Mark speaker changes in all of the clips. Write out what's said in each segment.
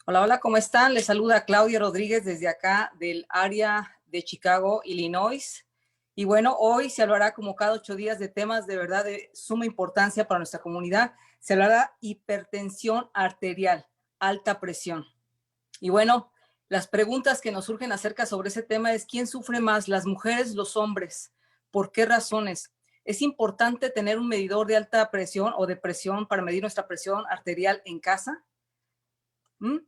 Speaker 1: Hola, hola, ¿cómo están? Les saluda Claudia Rodríguez desde acá del área de Chicago, Illinois. Y bueno, hoy se hablará como cada 8 días de temas de verdad de suma importancia para nuestra comunidad. Se hablará hipertensión arterial, alta presión. Y bueno, las preguntas que nos surgen acerca sobre ese tema es ¿quién sufre más, las mujeres, los hombres? ¿Por qué razones? ¿Es importante tener un medidor de alta presión o de presión para medir nuestra presión arterial en casa? ¿Mm?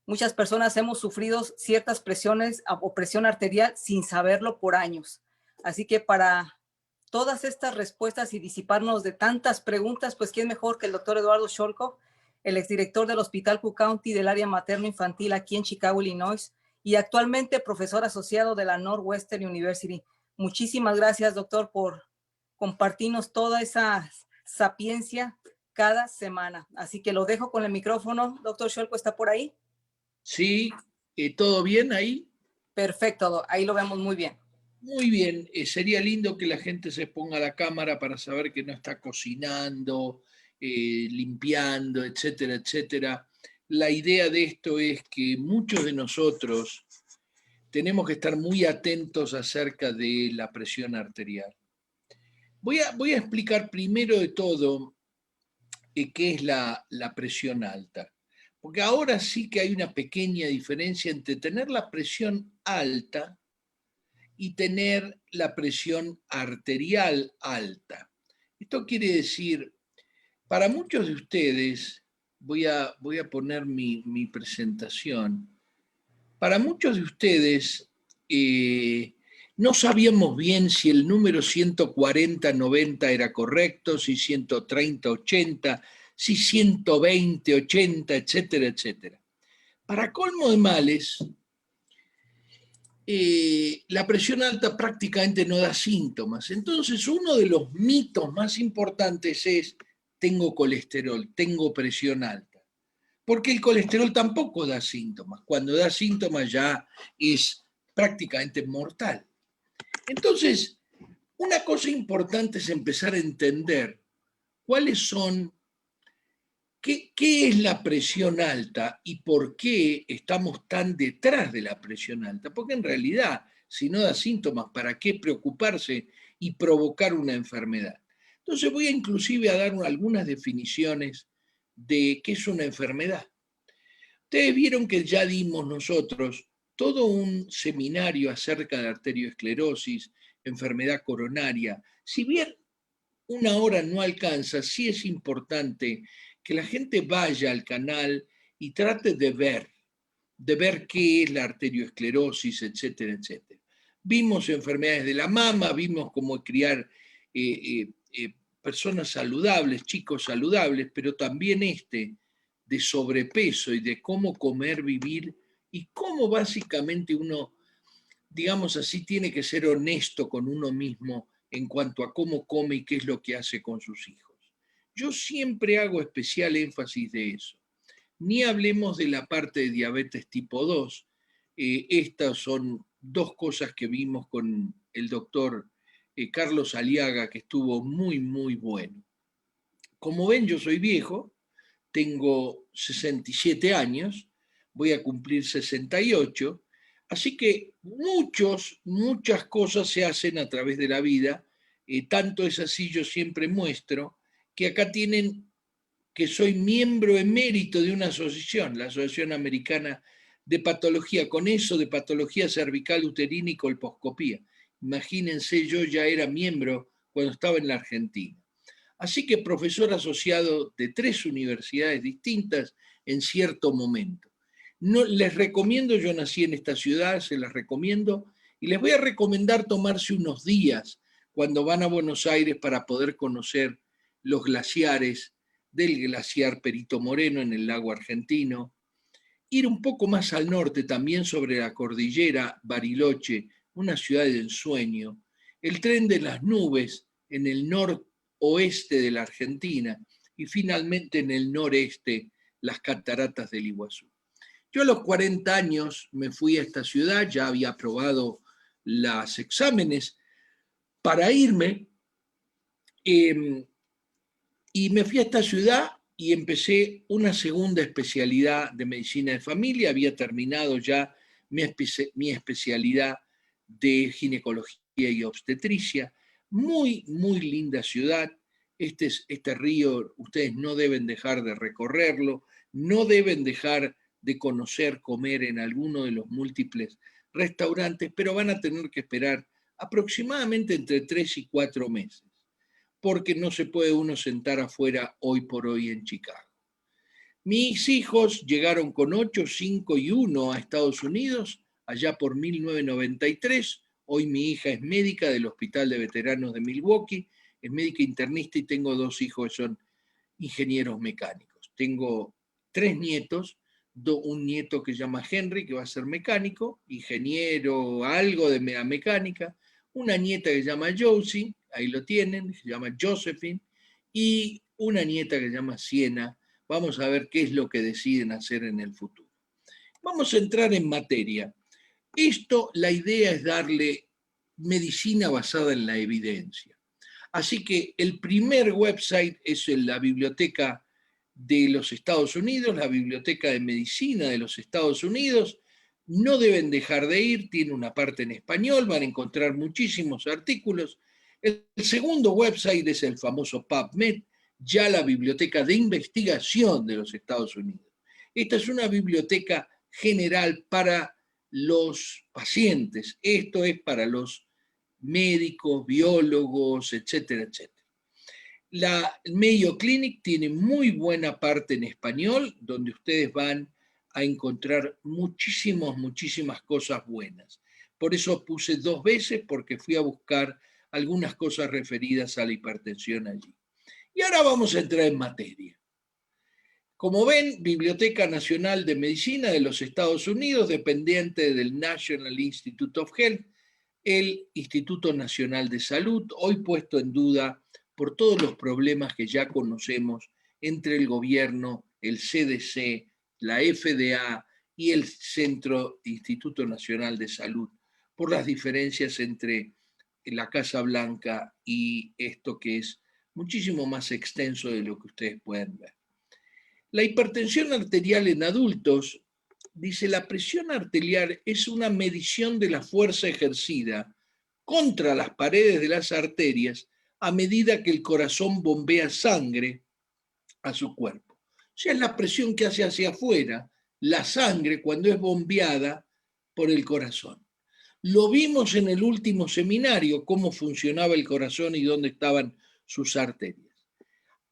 Speaker 1: Muchas personas hemos sufrido ciertas presiones o presión arterial sin saberlo por años. Así que para todas estas respuestas y disiparnos de tantas preguntas, pues quién mejor que el doctor Eduardo Sholko, el exdirector del Hospital Cook County del área materno-infantil aquí en Chicago, Illinois, y actualmente profesor asociado de la Northwestern University. Muchísimas gracias, doctor, por compartirnos toda esa sapiencia cada semana. Así que lo dejo con el micrófono. Doctor Sholko, ¿está por ahí?
Speaker 2: Sí, ¿todo bien ahí?
Speaker 1: Perfecto, ahí lo vemos muy bien.
Speaker 2: Muy bien, sería lindo que la gente se ponga la cámara para saber que no está cocinando, limpiando, etcétera, etcétera. La idea de esto es que muchos de nosotros tenemos que estar muy atentos acerca de la presión arterial. Voy a explicar primero de todo qué es la presión alta, porque ahora sí que hay una pequeña diferencia entre tener la presión alta y tener la presión arterial alta. Esto quiere decir, para muchos de ustedes, voy a poner mi presentación, para muchos de ustedes no sabíamos bien si el número 140-90 era correcto, si 130-80, si 120-80, etcétera, etcétera. Para colmo de males, la presión alta prácticamente no da síntomas. Entonces, uno de los mitos más importantes es, tengo colesterol, tengo presión alta. Porque el colesterol tampoco da síntomas. Cuando da síntomas ya es prácticamente mortal. Entonces, una cosa importante es empezar a entender cuáles son, qué es la presión alta y por qué estamos tan detrás de la presión alta. Porque en realidad, si no da síntomas, ¿para qué preocuparse y provocar una enfermedad? Entonces voy inclusive a dar algunas definiciones de qué es una enfermedad. Ustedes vieron que ya dimos nosotros todo un seminario acerca de arteriosclerosis, enfermedad coronaria. Si bien una hora no alcanza, sí es importante que la gente vaya al canal y trate de ver qué es la arteriosclerosis, etcétera, etcétera. Vimos enfermedades de la mama, vimos cómo criar personas saludables, chicos saludables, pero también de sobrepeso y de cómo comer, vivir y cómo básicamente uno, digamos así, tiene que ser honesto con uno mismo en cuanto a cómo come y qué es lo que hace con sus hijos. Yo siempre hago especial énfasis de eso. Ni hablemos de la parte de diabetes tipo 2. Estas son dos cosas que vimos con el doctor Carlos Aliaga, que estuvo muy, muy bueno. Como ven, yo soy viejo, tengo 67 años, voy a cumplir 68, así que muchas cosas se hacen a través de la vida, tanto es así, yo siempre muestro que acá tienen que soy miembro emérito de una asociación, la Asociación Americana de Patología, con eso de patología cervical uterina y colposcopía. Imagínense, yo ya era miembro cuando estaba en la Argentina. Así que profesor asociado de 3 universidades distintas en cierto momento. No, les recomiendo, yo nací en esta ciudad, se las recomiendo, y les voy a recomendar tomarse unos días cuando van a Buenos Aires para poder conocer los glaciares del glaciar Perito Moreno en el lago argentino, ir un poco más al norte también sobre la cordillera Bariloche, una ciudad de ensueño, el tren de las nubes en el noroeste de la Argentina y finalmente en el noreste las cataratas del Iguazú. Yo a los 40 años me fui a esta ciudad, ya había aprobado los exámenes para irme, y me fui a esta ciudad y empecé una segunda especialidad de medicina de familia. Había terminado ya mi especialidad de ginecología y obstetricia. Muy, muy linda ciudad. Este río, ustedes no deben dejar de recorrerlo, no deben dejar de conocer, comer en alguno de los múltiples restaurantes, pero van a tener que esperar aproximadamente entre 3 y 4 meses, porque no se puede uno sentar afuera hoy por hoy en Chicago. Mis hijos llegaron con 8, 5 y 1 a Estados Unidos, allá por 1993. Hoy mi hija es médica del Hospital de Veteranos de Milwaukee, es médica internista y tengo 2 hijos que son ingenieros mecánicos. Tengo 3 nietos, un nieto que se llama Henry, que va a ser mecánico, ingeniero, algo de mecánica, una nieta que se llama Josie, ahí lo tienen, se llama Josephine, y una nieta que se llama Siena. Vamos a ver qué es lo que deciden hacer en el futuro. Vamos a entrar en materia. Esto, la idea es darle medicina basada en la evidencia. Así que el primer website es la Biblioteca de los Estados Unidos, la Biblioteca de Medicina de los Estados Unidos. No deben dejar de ir, tiene una parte en español, van a encontrar muchísimos artículos. El segundo website es el famoso PubMed, ya la Biblioteca de Investigación de los Estados Unidos. Esta es una biblioteca general para los pacientes, esto es para los médicos, biólogos, etcétera, etcétera. La Mayo Clinic tiene muy buena parte en español, donde ustedes van a encontrar muchísimas cosas buenas. Por eso puse 2 veces, porque fui a buscar algunas cosas referidas a la hipertensión allí. Y ahora vamos a entrar en materia. Como ven, Biblioteca Nacional de Medicina de los Estados Unidos, dependiente del National Institute of Health, el Instituto Nacional de Salud, hoy puesto en duda por todos los problemas que ya conocemos entre el gobierno, el CDC, la FDA y el Instituto Nacional de Salud, por las diferencias entre la Casa Blanca y esto que es muchísimo más extenso de lo que ustedes pueden ver. La hipertensión arterial en adultos, dice, la presión arterial es una medición de la fuerza ejercida contra las paredes de las arterias a medida que el corazón bombea sangre a su cuerpo. O sea, es la presión que hace hacia afuera la sangre cuando es bombeada por el corazón. Lo vimos en el último seminario, cómo funcionaba el corazón y dónde estaban sus arterias.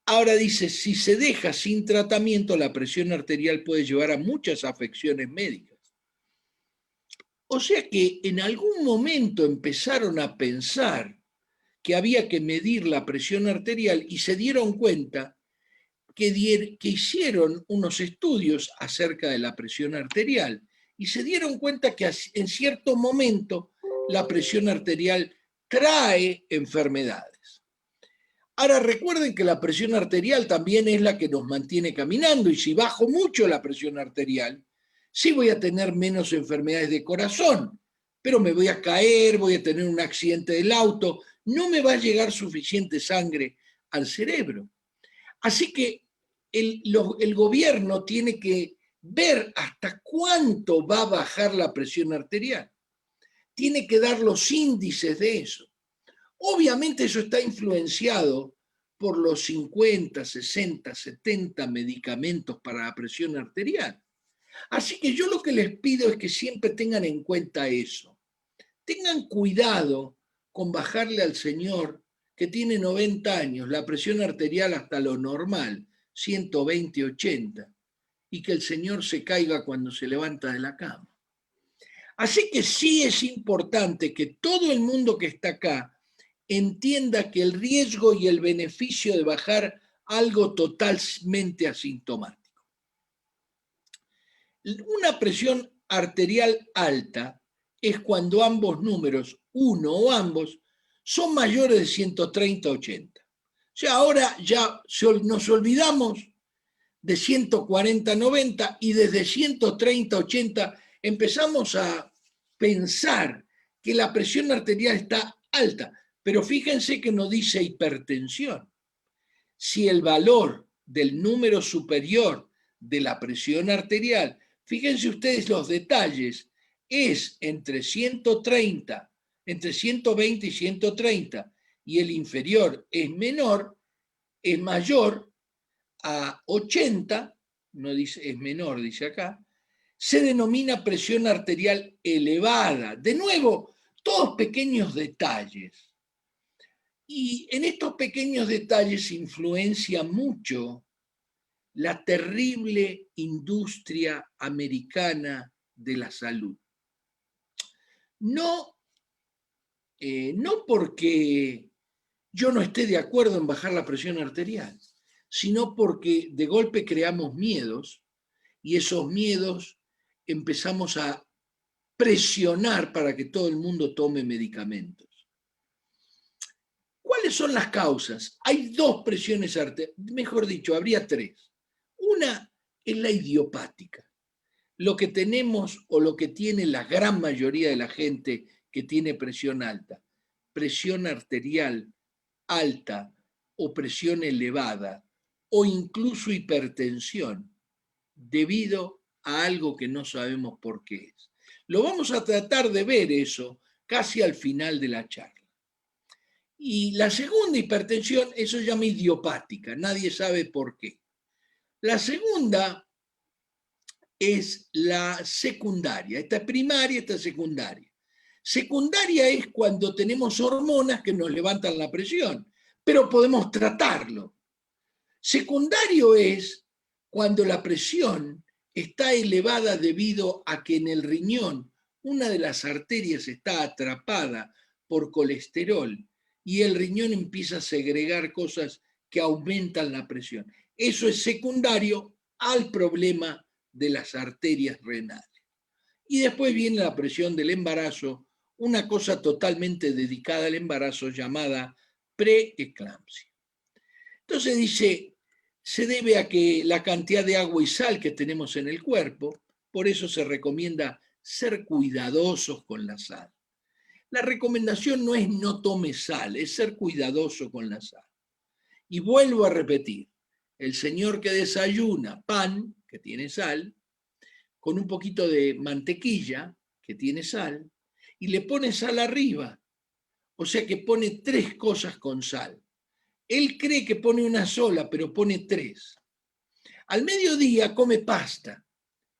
Speaker 2: Ahora dice, si se deja sin tratamiento, la presión arterial puede llevar a muchas afecciones médicas. O sea que en algún momento empezaron a pensar que había que medir la presión arterial y se dieron cuenta que hicieron unos estudios acerca de la presión arterial y se dieron cuenta que en cierto momento la presión arterial trae enfermedades. Ahora recuerden que la presión arterial también es la que nos mantiene caminando, y si bajo mucho la presión arterial, sí voy a tener menos enfermedades de corazón, pero me voy a caer, voy a tener un accidente del auto, no me va a llegar suficiente sangre al cerebro. Así que el gobierno tiene que ver hasta cuánto va a bajar la presión arterial. Tiene que dar los índices de eso. Obviamente eso está influenciado por los 50, 60, 70 medicamentos para la presión arterial. Así que yo lo que les pido es que siempre tengan en cuenta eso. Tengan cuidado con bajarle al señor que tiene 90 años la presión arterial hasta lo normal, 120, 80, y que el señor se caiga cuando se levanta de la cama. Así que sí es importante que todo el mundo que está acá entienda que el riesgo y el beneficio de bajar algo totalmente asintomático. Una presión arterial alta es cuando ambos números, uno o ambos, son mayores de 130-80. O sea, ahora ya nos olvidamos de 140-90 y desde 130-80 empezamos a pensar que la presión arterial está alta. Pero fíjense que no dice hipertensión. Si el valor del número superior de la presión arterial, fíjense ustedes los detalles, es entre 130, entre 120 y 130, y el inferior es menor, es mayor a 80, no dice, es menor, dice acá, se denomina presión arterial elevada. De nuevo, todos pequeños detalles. Y en estos pequeños detalles influencia mucho la terrible industria americana de la salud. No, no porque yo no esté de acuerdo en bajar la presión arterial, sino porque de golpe creamos miedos y esos miedos empezamos a presionar para que todo el mundo tome medicamentos. ¿Cuáles son las causas? Hay dos presiones arteriales, mejor dicho, habría tres. Una es la idiopática. Lo que tenemos o lo que tiene la gran mayoría de la gente que tiene presión alta, presión arterial alta o presión elevada o incluso hipertensión, debido a algo que no sabemos por qué es. Lo vamos a tratar de ver eso casi al final de la charla. Y la segunda hipertensión, eso se llama idiopática, nadie sabe por qué. La segunda es la secundaria, esta es primaria, esta es secundaria. Secundaria es cuando tenemos hormonas que nos levantan la presión, pero podemos tratarlo. Secundario es cuando la presión está elevada debido a que en el riñón una de las arterias está atrapada por colesterol y el riñón empieza a segregar cosas que aumentan la presión. Eso es secundario al problema de las arterias renales. Y después viene la presión del embarazo, una cosa totalmente dedicada al embarazo llamada preeclampsia. Entonces dice, se debe a que la cantidad de agua y sal que tenemos en el cuerpo, por eso se recomienda ser cuidadosos con la sal. La recomendación no es no tome sal, es ser cuidadoso con la sal. Y vuelvo a repetir, el señor que desayuna pan, que tiene sal, con un poquito de mantequilla, que tiene sal, y le pone sal arriba, o sea que pone tres cosas con sal. Él cree que pone una sola, pero pone tres. Al mediodía come pasta,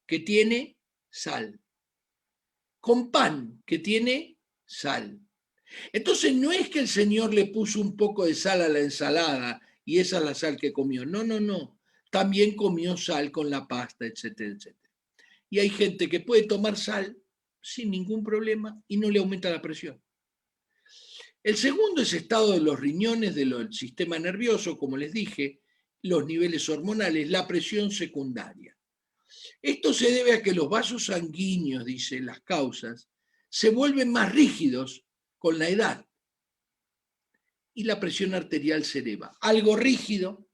Speaker 2: que tiene sal, con pan, que tiene sal. Entonces no es que el Señor le puso un poco de sal a la ensalada y esa es la sal que comió. No, no, no. También comió sal con la pasta, etcétera, etcétera. Y hay gente que puede tomar sal sin ningún problema y no le aumenta la presión. El segundo es estado de los riñones, del sistema nervioso, como les dije, los niveles hormonales, la presión secundaria. Esto se debe a que los vasos sanguíneos, dice las causas, se vuelven más rígidos con la edad y la presión arterial se eleva. Algo rígido,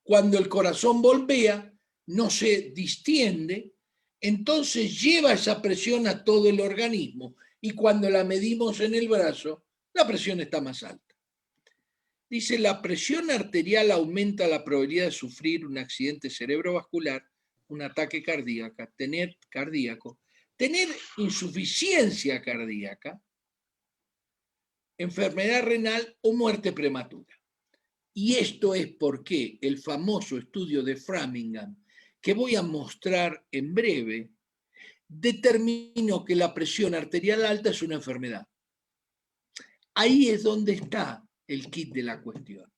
Speaker 2: cuando el corazón bombea, no se distiende, entonces lleva esa presión a todo el organismo y cuando la medimos en el brazo, la presión está más alta. Dice, la presión arterial aumenta la probabilidad de sufrir un accidente cerebrovascular, un ataque cardíaco, tener insuficiencia cardíaca, enfermedad renal o muerte prematura. Y esto es porque el famoso estudio de Framingham, que voy a mostrar en breve, determinó que la presión arterial alta es una enfermedad. Ahí es donde está el kit de la cuestión.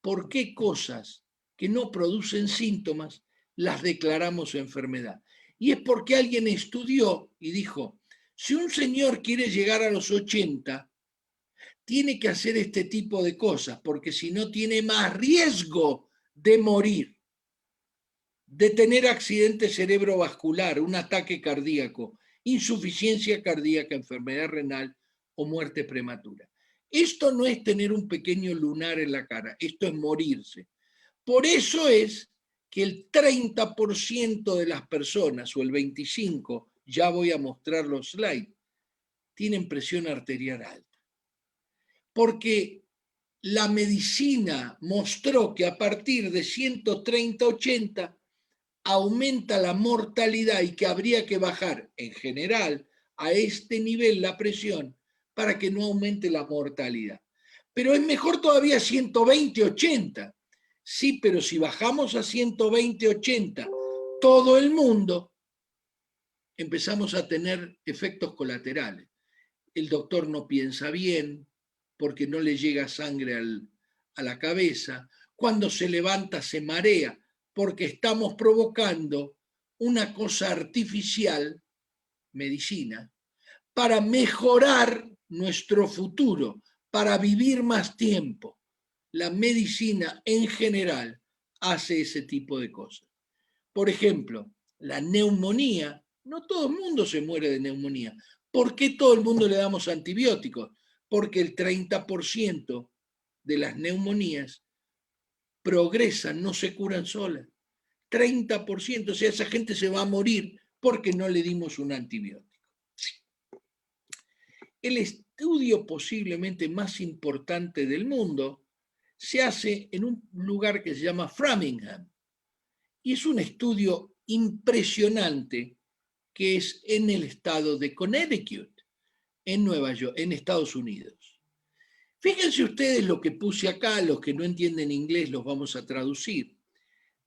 Speaker 2: ¿Por qué cosas que no producen síntomas las declaramos enfermedad? Y es porque alguien estudió y dijo, si un señor quiere llegar a los 80, tiene que hacer este tipo de cosas, porque si no tiene más riesgo de morir, de tener accidente cerebrovascular, un ataque cardíaco, insuficiencia cardíaca, enfermedad renal o muerte prematura. Esto no es tener un pequeño lunar en la cara, esto es morirse. Por eso es que el 30% de las personas, o el 25%, ya voy a mostrar los slides, tienen presión arterial alta. Porque la medicina mostró que a partir de 130-80 aumenta la mortalidad y que habría que bajar en general a este nivel la presión para que no aumente la mortalidad. Pero es mejor todavía 120-80. Sí, pero si bajamos a 120-80 todo el mundo, empezamos a tener efectos colaterales. El doctor no piensa bien porque no le llega sangre a la cabeza. Cuando se levanta se marea porque estamos provocando una cosa artificial, medicina, para mejorar nuestro futuro, para vivir más tiempo. La medicina en general hace ese tipo de cosas. Por ejemplo, la neumonía, no todo el mundo se muere de neumonía. ¿Por qué todo el mundo le damos antibióticos? Porque el 30% de las neumonías progresan, no se curan solas. 30%, o sea, esa gente se va a morir porque no le dimos un antibiótico. El estudio posiblemente más importante del mundo se hace en un lugar que se llama Framingham, y es un estudio impresionante que es en el estado de Connecticut, en Nueva York, en Estados Unidos. Fíjense ustedes lo que puse acá, los que no entienden inglés los vamos a traducir.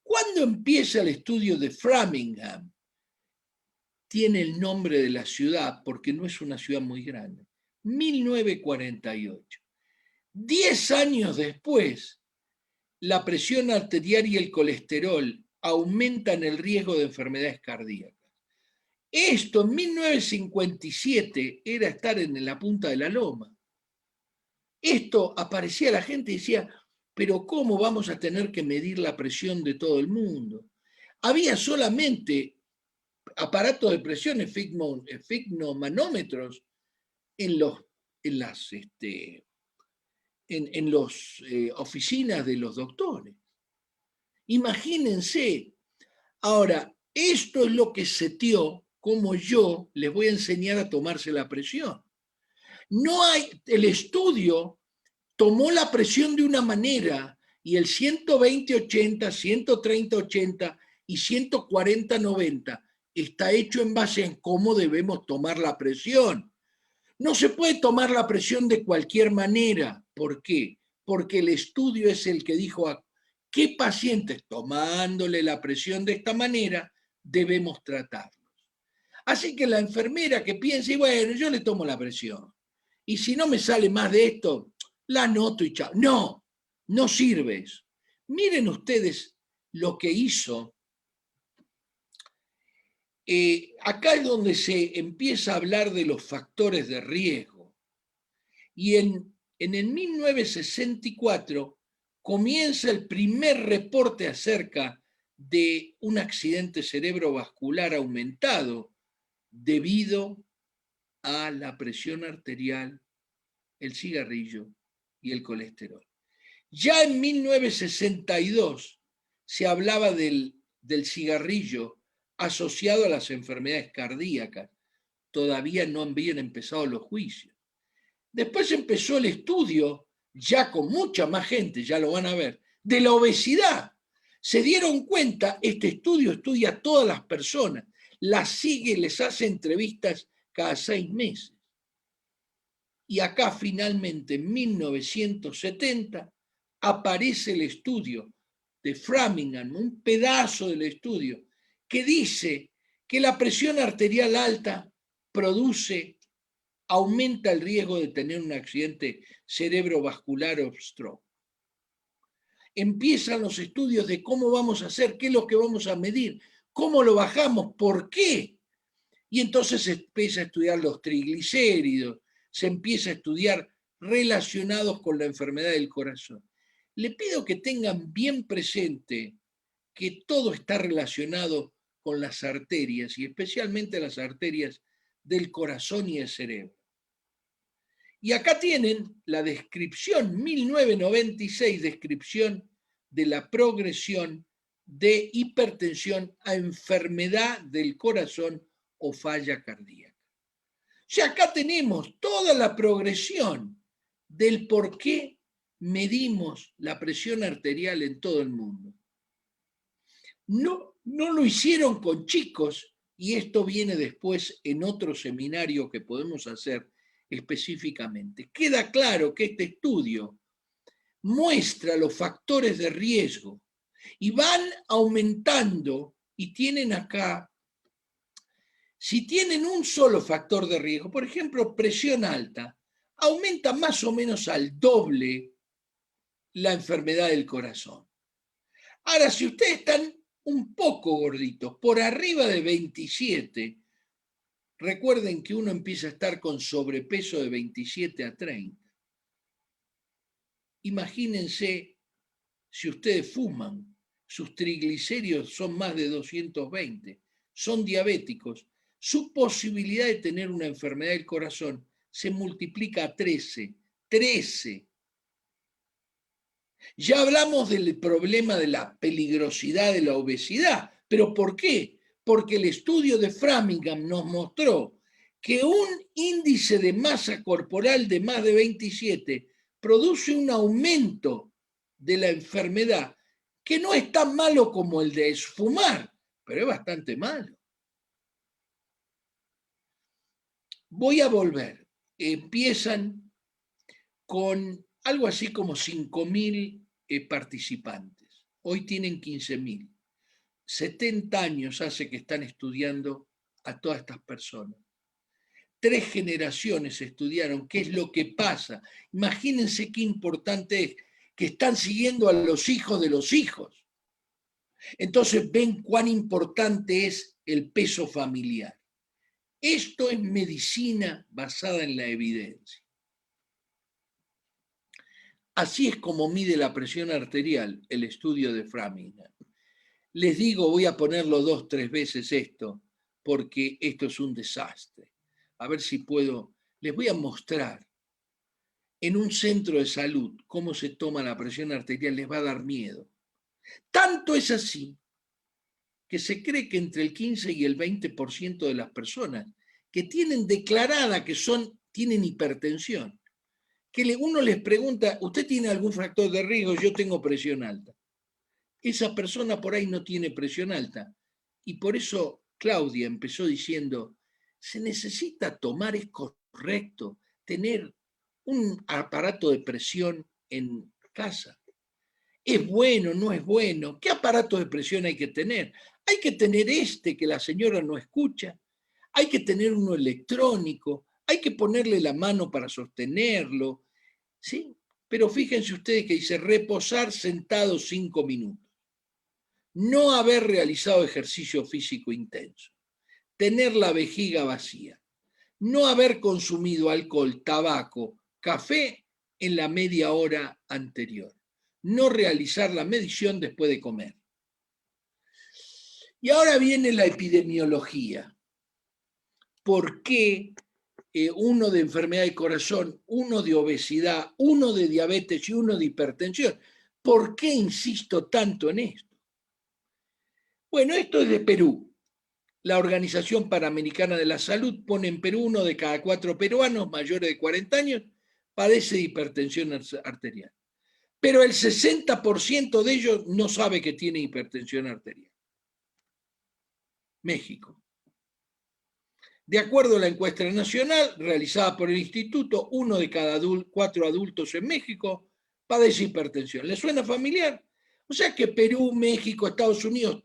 Speaker 2: ¿Cuándo empieza el estudio de Framingham? Tiene el nombre de la ciudad porque no es una ciudad muy grande. 1948. 10 años después, la presión arterial y el colesterol aumentan el riesgo de enfermedades cardíacas. Esto en 1957 era estar en la punta de la loma. Esto aparecía la gente y decía, pero ¿cómo vamos a tener que medir la presión de todo el mundo? Había solamente aparatos de presión, esfigmomanómetros en las oficinas de los doctores. Imagínense. Ahora, esto es lo que seteó como yo les voy a enseñar a tomarse la presión. El estudio tomó la presión de una manera y el 120-80, 130-80 y 140-90 está hecho en base en cómo debemos tomar la presión. No se puede tomar la presión de cualquier manera. ¿Por qué? Porque el estudio es el que dijo a qué pacientes tomándole la presión de esta manera debemos tratarlos. Así que la enfermera que piensa, y bueno, yo le tomo la presión. Y si no me sale más de esto, la anoto y chao. No, no sirve eso. Miren ustedes lo que hizo. Acá es donde se empieza a hablar de los factores de riesgo. Y en el 1964 comienza el primer reporte acerca de un accidente cerebrovascular aumentado debido a la presión arterial, el cigarrillo y el colesterol. Ya en 1962 se hablaba del cigarrillo asociado a las enfermedades cardíacas. Todavía no habían empezado los juicios. Después empezó el estudio, ya con mucha más gente, ya lo van a ver, de la obesidad. Se dieron cuenta, este estudio estudia a todas las personas, las sigue, les hace entrevistas cada 6 meses. Y acá finalmente, en 1970, aparece el estudio de Framingham, un pedazo del estudio, que dice que la presión arterial alta aumenta el riesgo de tener un accidente cerebrovascular o stroke. Empiezan los estudios de cómo vamos a hacer, qué es lo que vamos a medir, cómo lo bajamos, por qué. Y entonces se empieza a estudiar los triglicéridos, se empieza a estudiar relacionados con la enfermedad del corazón. Le pido que tengan bien presente que todo está relacionado con las arterias y especialmente las arterias del corazón y el cerebro. Y acá tienen la descripción, 1996, descripción de la progresión de hipertensión a enfermedad del corazón o falla cardíaca. O sea, acá tenemos toda la progresión del por qué medimos la presión arterial en todo el mundo. No lo hicieron con chicos, y esto viene después en otro seminario que podemos hacer específicamente. Queda claro que este estudio muestra los factores de riesgo y van aumentando, y tienen acá, si tienen un solo factor de riesgo, por ejemplo, presión alta, aumenta más o menos al doble la enfermedad del corazón. Ahora, si ustedes están un poco gorditos, por arriba de 27, recuerden que uno empieza a estar con sobrepeso de 27 a 30. Imagínense si ustedes fuman, sus triglicéridos son más de 220, son diabéticos, su posibilidad de tener una enfermedad del corazón se multiplica a 13. Ya hablamos del problema de la peligrosidad de la obesidad, pero ¿por qué? Porque el estudio de Framingham nos mostró que un índice de masa corporal de más de 27 produce un aumento de la enfermedad que no es tan malo como el de fumar, pero es bastante malo. Voy a volver. Empiezan con algo así como 5.000 participantes. Hoy tienen 15.000. 70 años hace que están estudiando a todas estas personas. 3 generaciones estudiaron qué es lo que pasa. Imagínense qué importante es que están siguiendo a los hijos de los hijos. Entonces ven cuán importante es el peso familiar. Esto es medicina basada en la evidencia. Así es como mide la presión arterial el estudio de Framingham. Les digo, voy a ponerlo 2 o 3 veces esto, porque esto es un desastre. A ver si puedo, les voy a mostrar en un centro de salud cómo se toma la presión arterial, les va a dar miedo. Tanto es así que se cree que entre el 15 y el 20% de las personas que tienen declarada que tienen hipertensión, que uno les pregunta, ¿usted tiene algún factor de riesgo? Yo tengo presión alta. Esa persona por ahí no tiene presión alta. Y por eso Claudia empezó diciendo, se necesita tomar, es correcto, tener un aparato de presión en casa. ¿Es bueno, no es bueno? ¿Qué aparato de presión hay que tener? Hay que tener este que la señora no escucha, hay que tener uno electrónico, hay que ponerle la mano para sostenerlo, ¿sí? Pero fíjense ustedes que dice reposar sentado 5 minutos. No haber realizado ejercicio físico intenso, tener la vejiga vacía, no haber consumido alcohol, tabaco, café en la media hora anterior, no realizar la medición después de comer. Y ahora viene la epidemiología. ¿Por qué uno de enfermedad de corazón, uno de obesidad, uno de diabetes y uno de hipertensión? ¿Por qué insisto tanto en esto? Bueno, esto es de Perú. La Organización Panamericana de la Salud pone en Perú 1 de cada 4 peruanos mayores de 40 años padece de hipertensión arterial. Pero el 60% de ellos no sabe que tiene hipertensión arterial. México. De acuerdo a la encuesta nacional realizada por el Instituto, 1 de cada 4 adultos en México padece hipertensión. ¿Les suena familiar? O sea que Perú, México, Estados Unidos,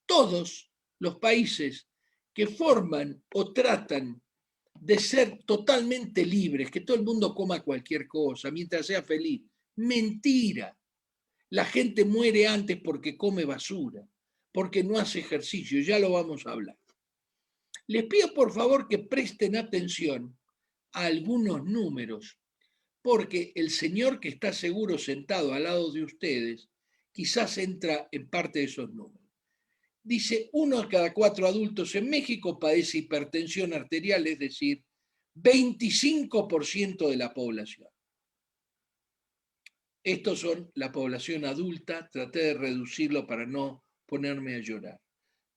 Speaker 2: todos los países que forman o tratan de ser totalmente libres, que todo el mundo coma cualquier cosa mientras sea feliz. Mentira. La gente muere antes porque come basura, porque no hace ejercicio, ya lo vamos a hablar. Les pido por favor que presten atención a algunos números, porque el señor que está seguro sentado al lado de ustedes quizás entra en parte de esos números. Dice, 1 de cada 4 adultos en México padece hipertensión arterial, es decir, 25% de la población. Estos son la población adulta, traté de reducirlo para no ponerme a llorar,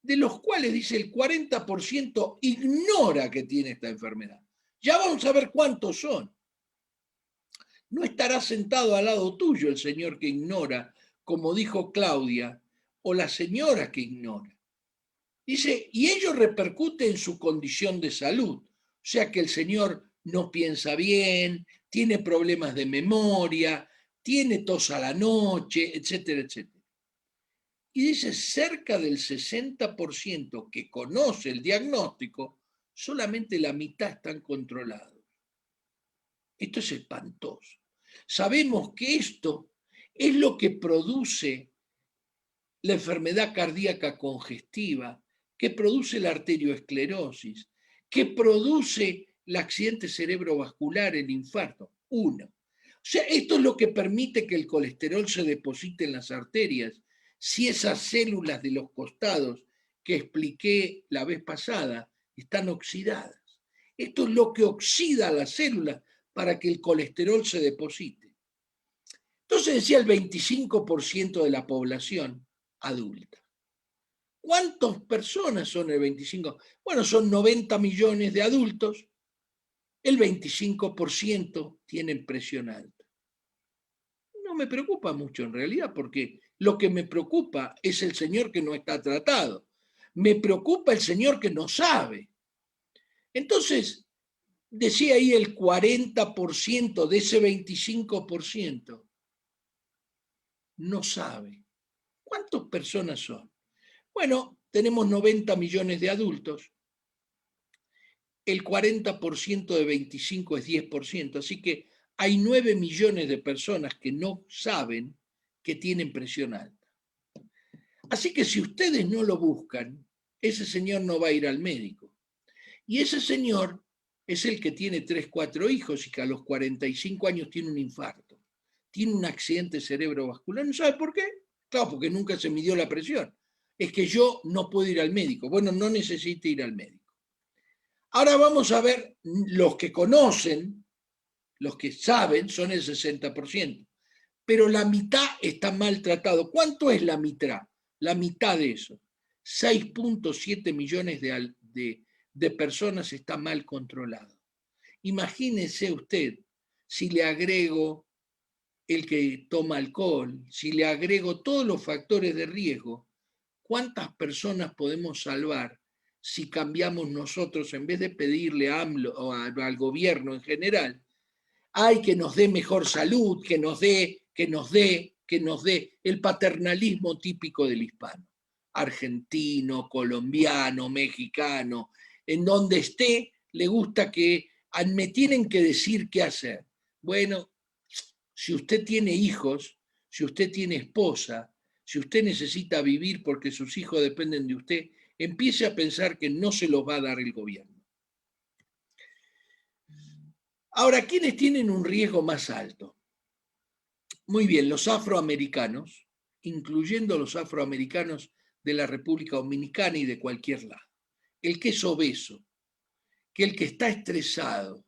Speaker 2: de los cuales dice el 40% ignora que tiene esta enfermedad. Ya vamos a ver cuántos son. No estará sentado al lado tuyo el señor que ignora, como dijo Claudia, o la señora que ignora. Dice, y ello repercute en su condición de salud. O sea que el señor no piensa bien, tiene problemas de memoria, tiene tos a la noche, etcétera, etcétera. Y dice, cerca del 60% que conoce el diagnóstico, solamente la mitad están controlados. Esto es espantoso. Sabemos que esto es lo que produce la enfermedad cardíaca congestiva, que produce la arterioesclerosis, que produce el accidente cerebrovascular, el infarto. Uno. O sea, esto es lo que permite que el colesterol se deposite en las arterias. Si esas células de los costados que expliqué la vez pasada están oxidadas. Esto es lo que oxida las células para que el colesterol se deposite. Entonces decía el 25% de la población adulta. ¿Cuántas personas son el 25%? Bueno, son 90 millones de adultos, el 25% tienen presión alta. No me preocupa mucho en realidad, porque lo que me preocupa es el señor que no está tratado. Me preocupa el señor que no sabe. Entonces, decía ahí el 40% de ese 25% no sabe. ¿Cuántas personas son? Bueno, tenemos 90 millones de adultos, el 40% de 25 es 10%, así que hay 9 millones de personas que no saben que tienen presión alta. Así que si ustedes no lo buscan, ese señor no va a ir al médico. Y ese señor es el que tiene 3, 4 hijos y que a los 45 años tiene un infarto, tiene un accidente cerebrovascular. ¿No sabe por qué? Claro, porque nunca se midió la presión. Es que yo no puedo ir al médico. Bueno, no necesita ir al médico. Ahora vamos a ver los que conocen, los que saben, son el 60%, pero la mitad está maltratado. ¿Cuánto es la mitad? La mitad de eso. 6.7 millones de personas está mal controlado. Imagínese usted si le agrego el que toma alcohol, si le agrego todos los factores de riesgo, ¿cuántas personas podemos salvar si cambiamos nosotros, en vez de pedirle a AMLO o al gobierno en general, hay que nos dé mejor salud, que nos dé el paternalismo típico del hispano, argentino, colombiano, mexicano, en donde esté, le gusta que me tienen que decir qué hacer. Bueno, si usted tiene hijos, si usted tiene esposa, si usted necesita vivir porque sus hijos dependen de usted, empiece a pensar que no se los va a dar el gobierno. Ahora, ¿quiénes tienen un riesgo más alto? Muy bien, los afroamericanos, incluyendo los afroamericanos de la República Dominicana y de cualquier lado. El que es obeso, que el que está estresado.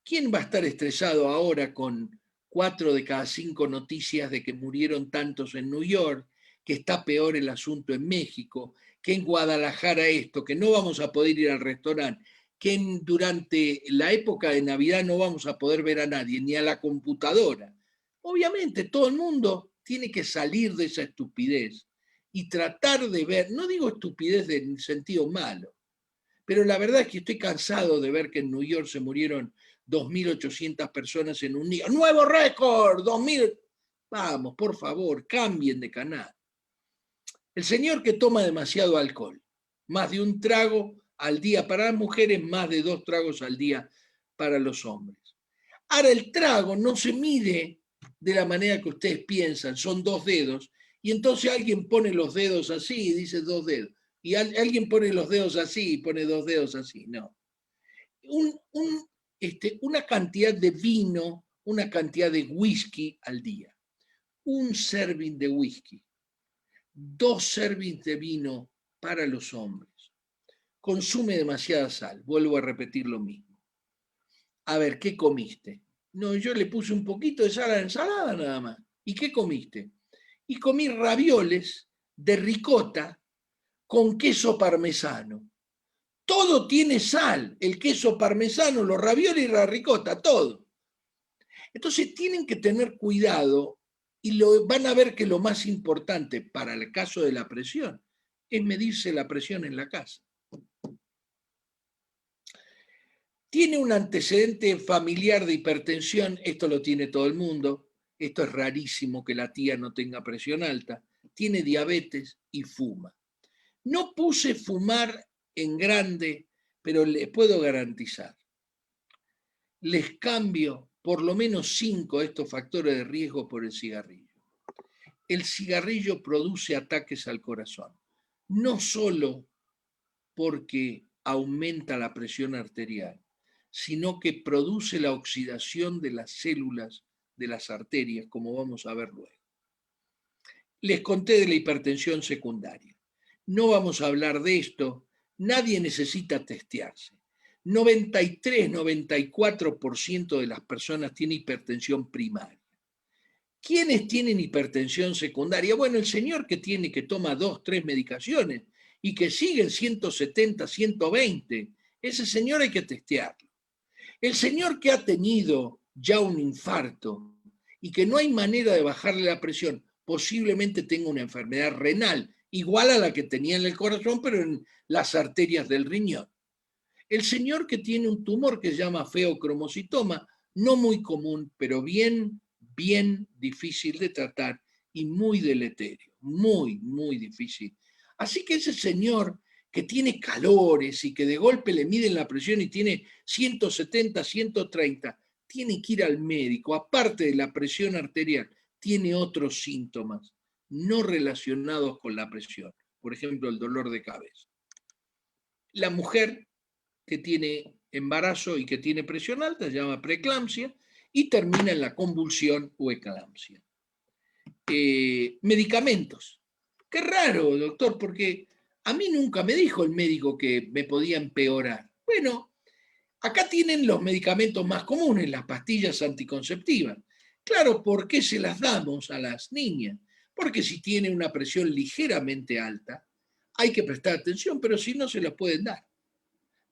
Speaker 2: ¿Quién va a estar estresado ahora con 4 de cada 5 noticias de que murieron tantos en New York, que está peor el asunto en México, que en Guadalajara esto, que no vamos a poder ir al restaurante, que durante la época de Navidad no vamos a poder ver a nadie, ni a la computadora? Obviamente todo el mundo tiene que salir de esa estupidez y tratar de ver, no digo estupidez en sentido malo, pero la verdad es que estoy cansado de ver que en New York se murieron 2.800 personas en un día. ¡Nuevo récord! 2.000. Vamos, por favor, cambien de canal. El señor que toma demasiado alcohol, más de un trago al día para las mujeres, más de 2 tragos al día para los hombres. Ahora, el trago no se mide de la manera que ustedes piensan, son 2 dedos, y entonces alguien pone los dedos así y dice 2 dedos, y alguien pone los dedos así y pone 2 dedos así, no. Una cantidad de vino, una cantidad de whisky al día, un serving de whisky, 2 servings de vino para los hombres. Consume demasiada sal, vuelvo a repetir lo mismo. A ver, ¿qué comiste? No, yo le puse un poquito de sal a la ensalada nada más. ¿Y qué comiste? Y comí ravioles de ricota con queso parmesano. Todo tiene sal, el queso parmesano, los ravioles y la ricota, todo. Entonces tienen que tener cuidado y van a ver que lo más importante para el caso de la presión es medirse la presión en la casa. Tiene un antecedente familiar de hipertensión, esto lo tiene todo el mundo, esto es rarísimo que la tía no tenga presión alta, tiene diabetes y fuma. No puse fumar en grande, pero les puedo garantizar, les cambio por lo menos 5 de estos factores de riesgo por el cigarrillo. El cigarrillo produce ataques al corazón, no solo porque aumenta la presión arterial, sino que produce la oxidación de las células de las arterias, como vamos a ver luego. Les conté de la hipertensión secundaria. No vamos a hablar de esto, nadie necesita testearse. 93-94% de las personas tienen hipertensión primaria. ¿Quiénes tienen hipertensión secundaria? Bueno, el señor que toma 2, 3 medicaciones y que sigue en 170, 120, ese señor hay que testearlo. El señor que ha tenido ya un infarto y que no hay manera de bajarle la presión, posiblemente tenga una enfermedad renal, igual a la que tenía en el corazón, pero en las arterias del riñón. El señor que tiene un tumor que se llama feocromocitoma, no muy común, pero bien difícil de tratar y muy deleterio, muy difícil. Así que ese señor que tiene calores y que de golpe le miden la presión y tiene 170, 130, tiene que ir al médico. Aparte de la presión arterial, tiene otros síntomas no relacionados con la presión. Por ejemplo, el dolor de cabeza. La mujer que tiene embarazo y que tiene presión alta se llama preeclampsia y termina en la convulsión o eclampsia. Medicamentos. Qué raro, doctor, porque a mí nunca me dijo el médico que me podía empeorar. Bueno, acá tienen los medicamentos más comunes, las pastillas anticonceptivas. Claro, ¿por qué se las damos a las niñas? Porque si tiene una presión ligeramente alta, hay que prestar atención, pero si no, se las pueden dar.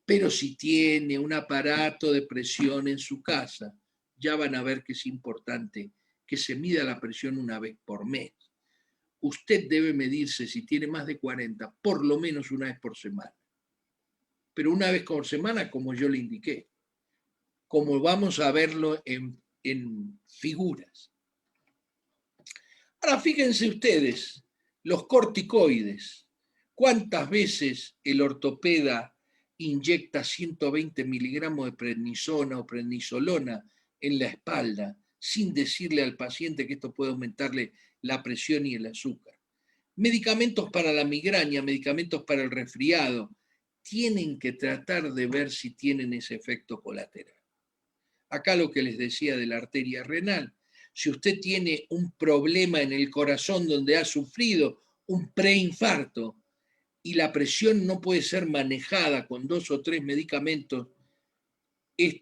Speaker 2: Pero si tiene un aparato de presión en su casa, ya van a ver que es importante que se mida la presión una vez por mes. Usted debe medirse, si tiene más de 40, por lo menos una vez por semana. Pero una vez por semana, como yo le indiqué, como vamos a verlo en figuras. Ahora fíjense ustedes, los corticoides. ¿Cuántas veces el ortopeda inyecta 120 miligramos de prednisona o prednisolona en la espalda sin decirle al paciente que esto puede aumentarle la presión y el azúcar? Medicamentos para la migraña, medicamentos para el resfriado, tienen que tratar de ver si tienen ese efecto colateral. Acá lo que les decía de la arteria renal, si usted tiene un problema en el corazón donde ha sufrido un preinfarto y la presión no puede ser manejada con 2 o 3 medicamentos,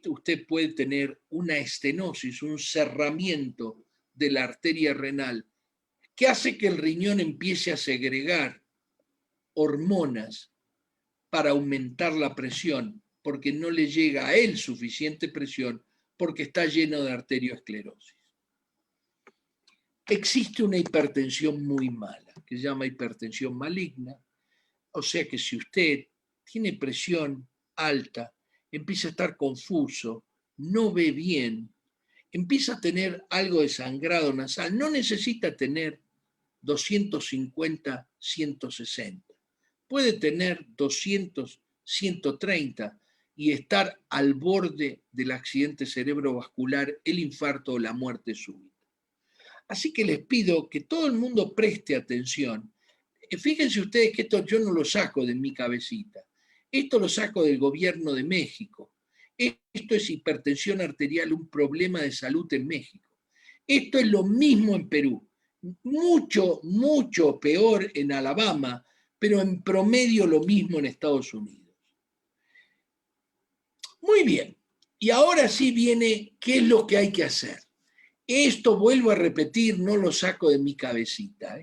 Speaker 2: usted puede tener una estenosis, un cerramiento de la arteria renal que hace que el riñón empiece a segregar hormonas para aumentar la presión, porque no le llega a él suficiente presión, porque está lleno de arteriosclerosis. Existe una hipertensión muy mala, que se llama hipertensión maligna, o sea que si usted tiene presión alta, empieza a estar confuso, no ve bien, empieza a tener algo de sangrado nasal, no necesita tener 250, 160. Puede tener 200, 130 y estar al borde del accidente cerebrovascular, el infarto o la muerte súbita. Así que les pido que todo el mundo preste atención. Fíjense ustedes que esto yo no lo saco de mi cabecita. Esto lo saco del gobierno de México. Esto es hipertensión arterial, un problema de salud en México. Esto es lo mismo en Perú. Mucho peor en Alabama, pero en promedio lo mismo en Estados Unidos. Muy bien. Y ahora sí viene, ¿qué es lo que hay que hacer? Esto, vuelvo a repetir, no lo saco de mi cabecita.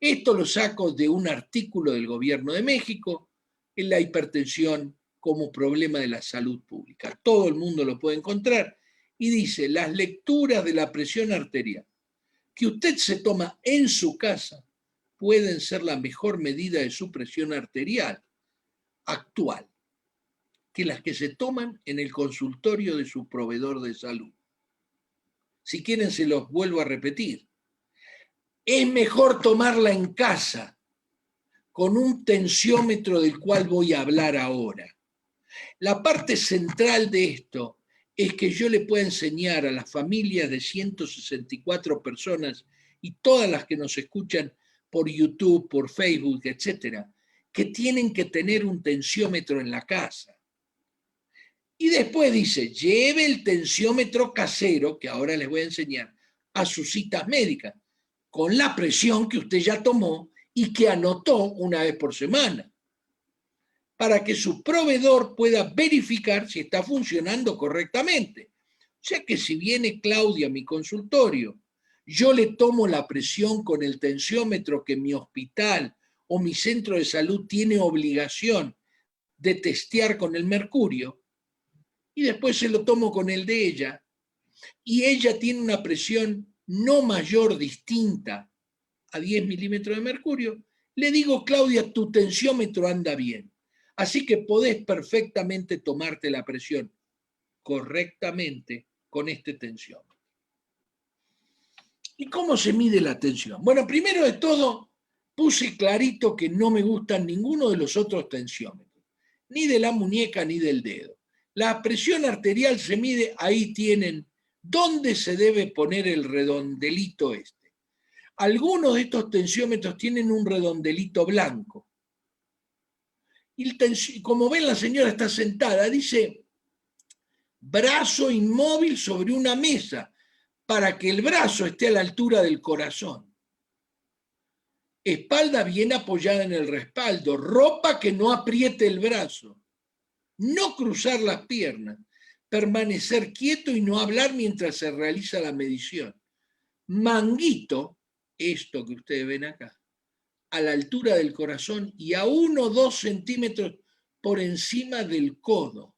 Speaker 2: Esto lo saco de un artículo del Gobierno de México en la hipertensión como problema de la salud pública. Todo el mundo lo puede encontrar y dice, las lecturas de la presión arterial que usted se toma en su casa pueden ser la mejor medida de su presión arterial actual que las que se toman en el consultorio de su proveedor de salud. Si quieren, se los vuelvo a repetir. Es mejor tomarla en casa con un tensiómetro del cual voy a hablar ahora. La parte central de esto es que yo le pueda enseñar a las familias de 164 personas y todas las que nos escuchan por YouTube, por Facebook, etcétera, que tienen que tener un tensiómetro en la casa. Y después dice, lleve el tensiómetro casero, que ahora les voy a enseñar, a sus citas médicas, con la presión que usted ya tomó y que anotó una vez por semana, para que su proveedor pueda verificar si está funcionando correctamente. O sea que si viene Claudia a mi consultorio, yo le tomo la presión con el tensiómetro que mi hospital o mi centro de salud tiene obligación de testear con el mercurio, y después se lo tomo con el de ella, y ella tiene una presión no mayor distinta a 10 milímetros de mercurio, le digo, Claudia, tu tensiómetro anda bien, así que podés perfectamente tomarte la presión correctamente con este tensiómetro. ¿Y cómo se mide la tensión? Bueno, primero de todo, puse clarito que no me gustan ninguno de los otros tensiómetros, ni de la muñeca ni del dedo. La presión arterial se mide, ahí tienen dónde se debe poner el redondelito este. Algunos de estos tensiómetros tienen un redondelito blanco. Y como ven, la señora está sentada, dice brazo inmóvil sobre una mesa para que el brazo esté a la altura del corazón. Espalda bien apoyada en el respaldo, ropa que no apriete el brazo. No cruzar las piernas, permanecer quieto y no hablar mientras se realiza la medición. Manguito, esto que ustedes ven acá, a la altura del corazón y a 1 o 2 centímetros por encima del codo.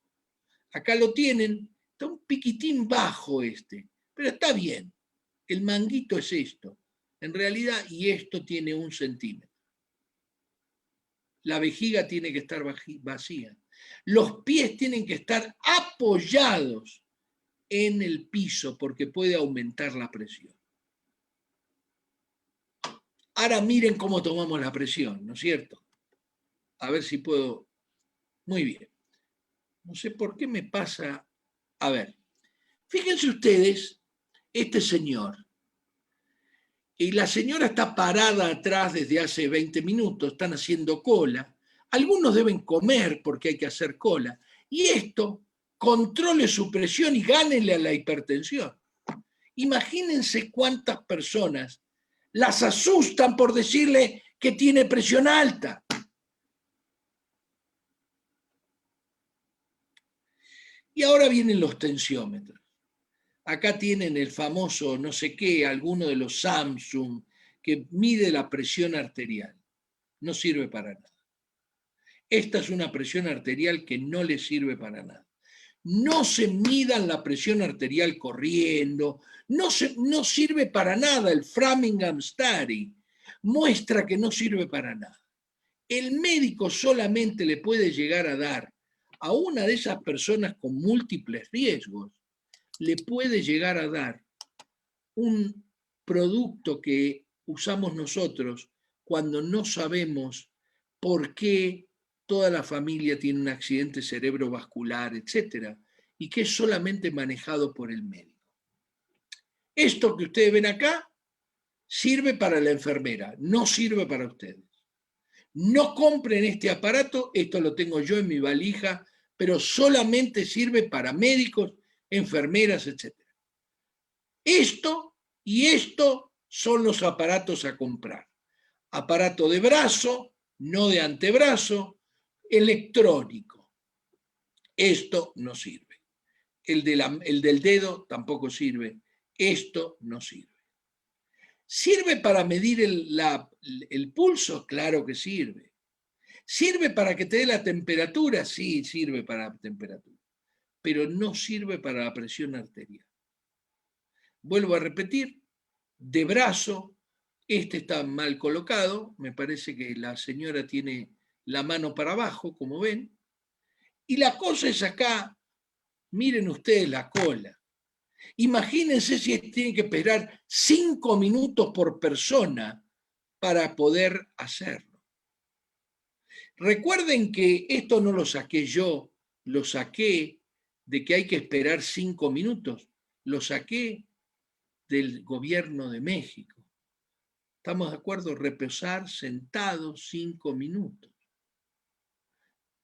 Speaker 2: Acá lo tienen, está un piquitín bajo este, pero está bien. El manguito es esto, en realidad, y esto tiene 1 centímetro. La vejiga tiene que estar vacía. Los pies tienen que estar apoyados en el piso porque puede aumentar la presión. Ahora miren cómo tomamos la presión, ¿no es cierto? A ver si puedo. Muy bien. No sé por qué me pasa. A ver, fíjense ustedes, este señor, y la señora está parada atrás desde hace 20 minutos, están haciendo cola. Algunos deben comer porque hay que hacer cola. Y esto controle su presión y gánele a la hipertensión. Imagínense cuántas personas las asustan por decirle que tiene presión alta. Y ahora vienen los tensiómetros. Acá tienen el famoso no sé qué, alguno de los Samsung, que mide la presión arterial. No sirve para nada. Esta es una presión arterial que no le sirve para nada. No se midan la presión arterial corriendo, no sirve para nada. El Framingham Study muestra que no sirve para nada. El médico solamente le puede llegar a dar a una de esas personas con múltiples riesgos, le puede llegar a dar un producto que usamos nosotros cuando no sabemos por qué toda la familia tiene un accidente cerebrovascular, etcétera, y que es solamente manejado por el médico. Esto que ustedes ven acá sirve para la enfermera, no sirve para ustedes. No compren este aparato, esto lo tengo yo en mi valija, pero solamente sirve para médicos, enfermeras, etcétera. Esto y esto son los aparatos a comprar. Aparato de brazo, no de antebrazo, electrónico. Esto no sirve. El del dedo tampoco sirve. Esto no sirve. ¿Sirve para medir el pulso? Claro que sirve. ¿Sirve para que te dé la temperatura? Sí, sirve para la temperatura. Pero no sirve para la presión arterial. Vuelvo a repetir, de brazo, este está mal colocado, me parece que la señora tiene la mano para abajo, como ven, y la cosa es acá, miren ustedes la cola. Imagínense si tienen que esperar 5 minutos por persona para poder hacerlo. Recuerden que esto no lo saqué yo, lo saqué de que hay que esperar 5 minutos, lo saqué del gobierno de México. ¿Estamos de acuerdo? Reposar sentados 5 minutos.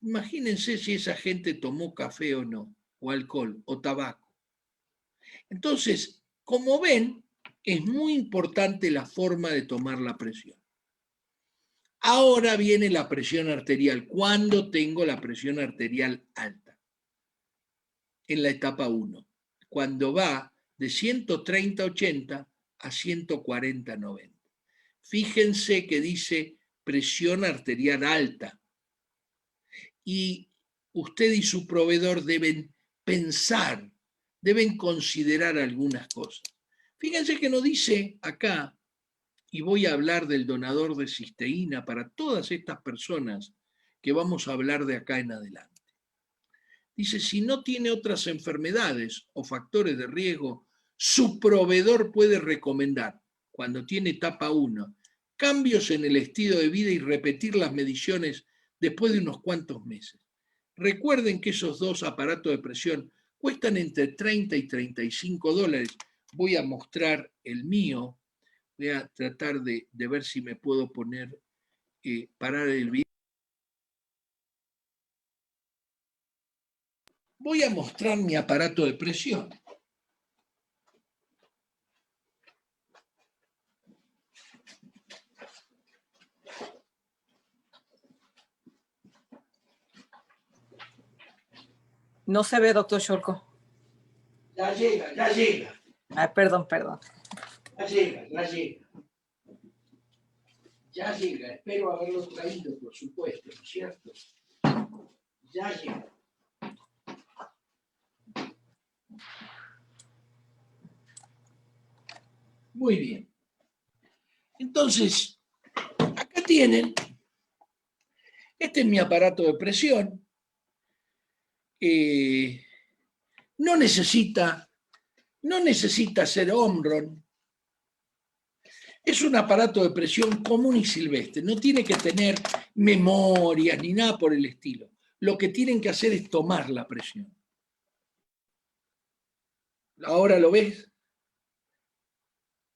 Speaker 2: Imagínense si esa gente tomó café o no, o alcohol, o tabaco. Entonces, como ven, es muy importante la forma de tomar la presión. Ahora viene la presión arterial. ¿Cuándo tengo la presión arterial alta? En la etapa 1, cuando va de 130/80 a 140/90. Fíjense que dice presión arterial alta. Y usted y su proveedor deben pensar, deben considerar algunas cosas. Fíjense que no dice acá, y voy a hablar del donador de cisteína para todas estas personas que vamos a hablar de acá en adelante. Dice, si no tiene otras enfermedades o factores de riesgo, su proveedor puede recomendar, cuando tiene etapa 1, cambios en el estilo de vida y repetir las mediciones después de unos cuantos meses. Recuerden que esos dos aparatos de presión cuestan entre 30 y 35 dólares. Voy a mostrar el mío. Voy a tratar de ver si me puedo poner, parar el video. Voy a mostrar mi aparato de presión.
Speaker 1: No se ve, doctor Shorko.
Speaker 2: Ya llega, ya llega.
Speaker 1: Ay, perdón.
Speaker 2: Ya llega, ya llega. Ya llega, espero haberlo traído, por supuesto, ¿no es cierto? Ya llega. Muy bien. Entonces, acá tienen, este es mi aparato de presión. No necesita ser Omron. Es un aparato de presión común y silvestre. No tiene que tener memorias ni nada por el estilo. Lo que tienen que hacer es tomar la presión. ¿Ahora lo ves,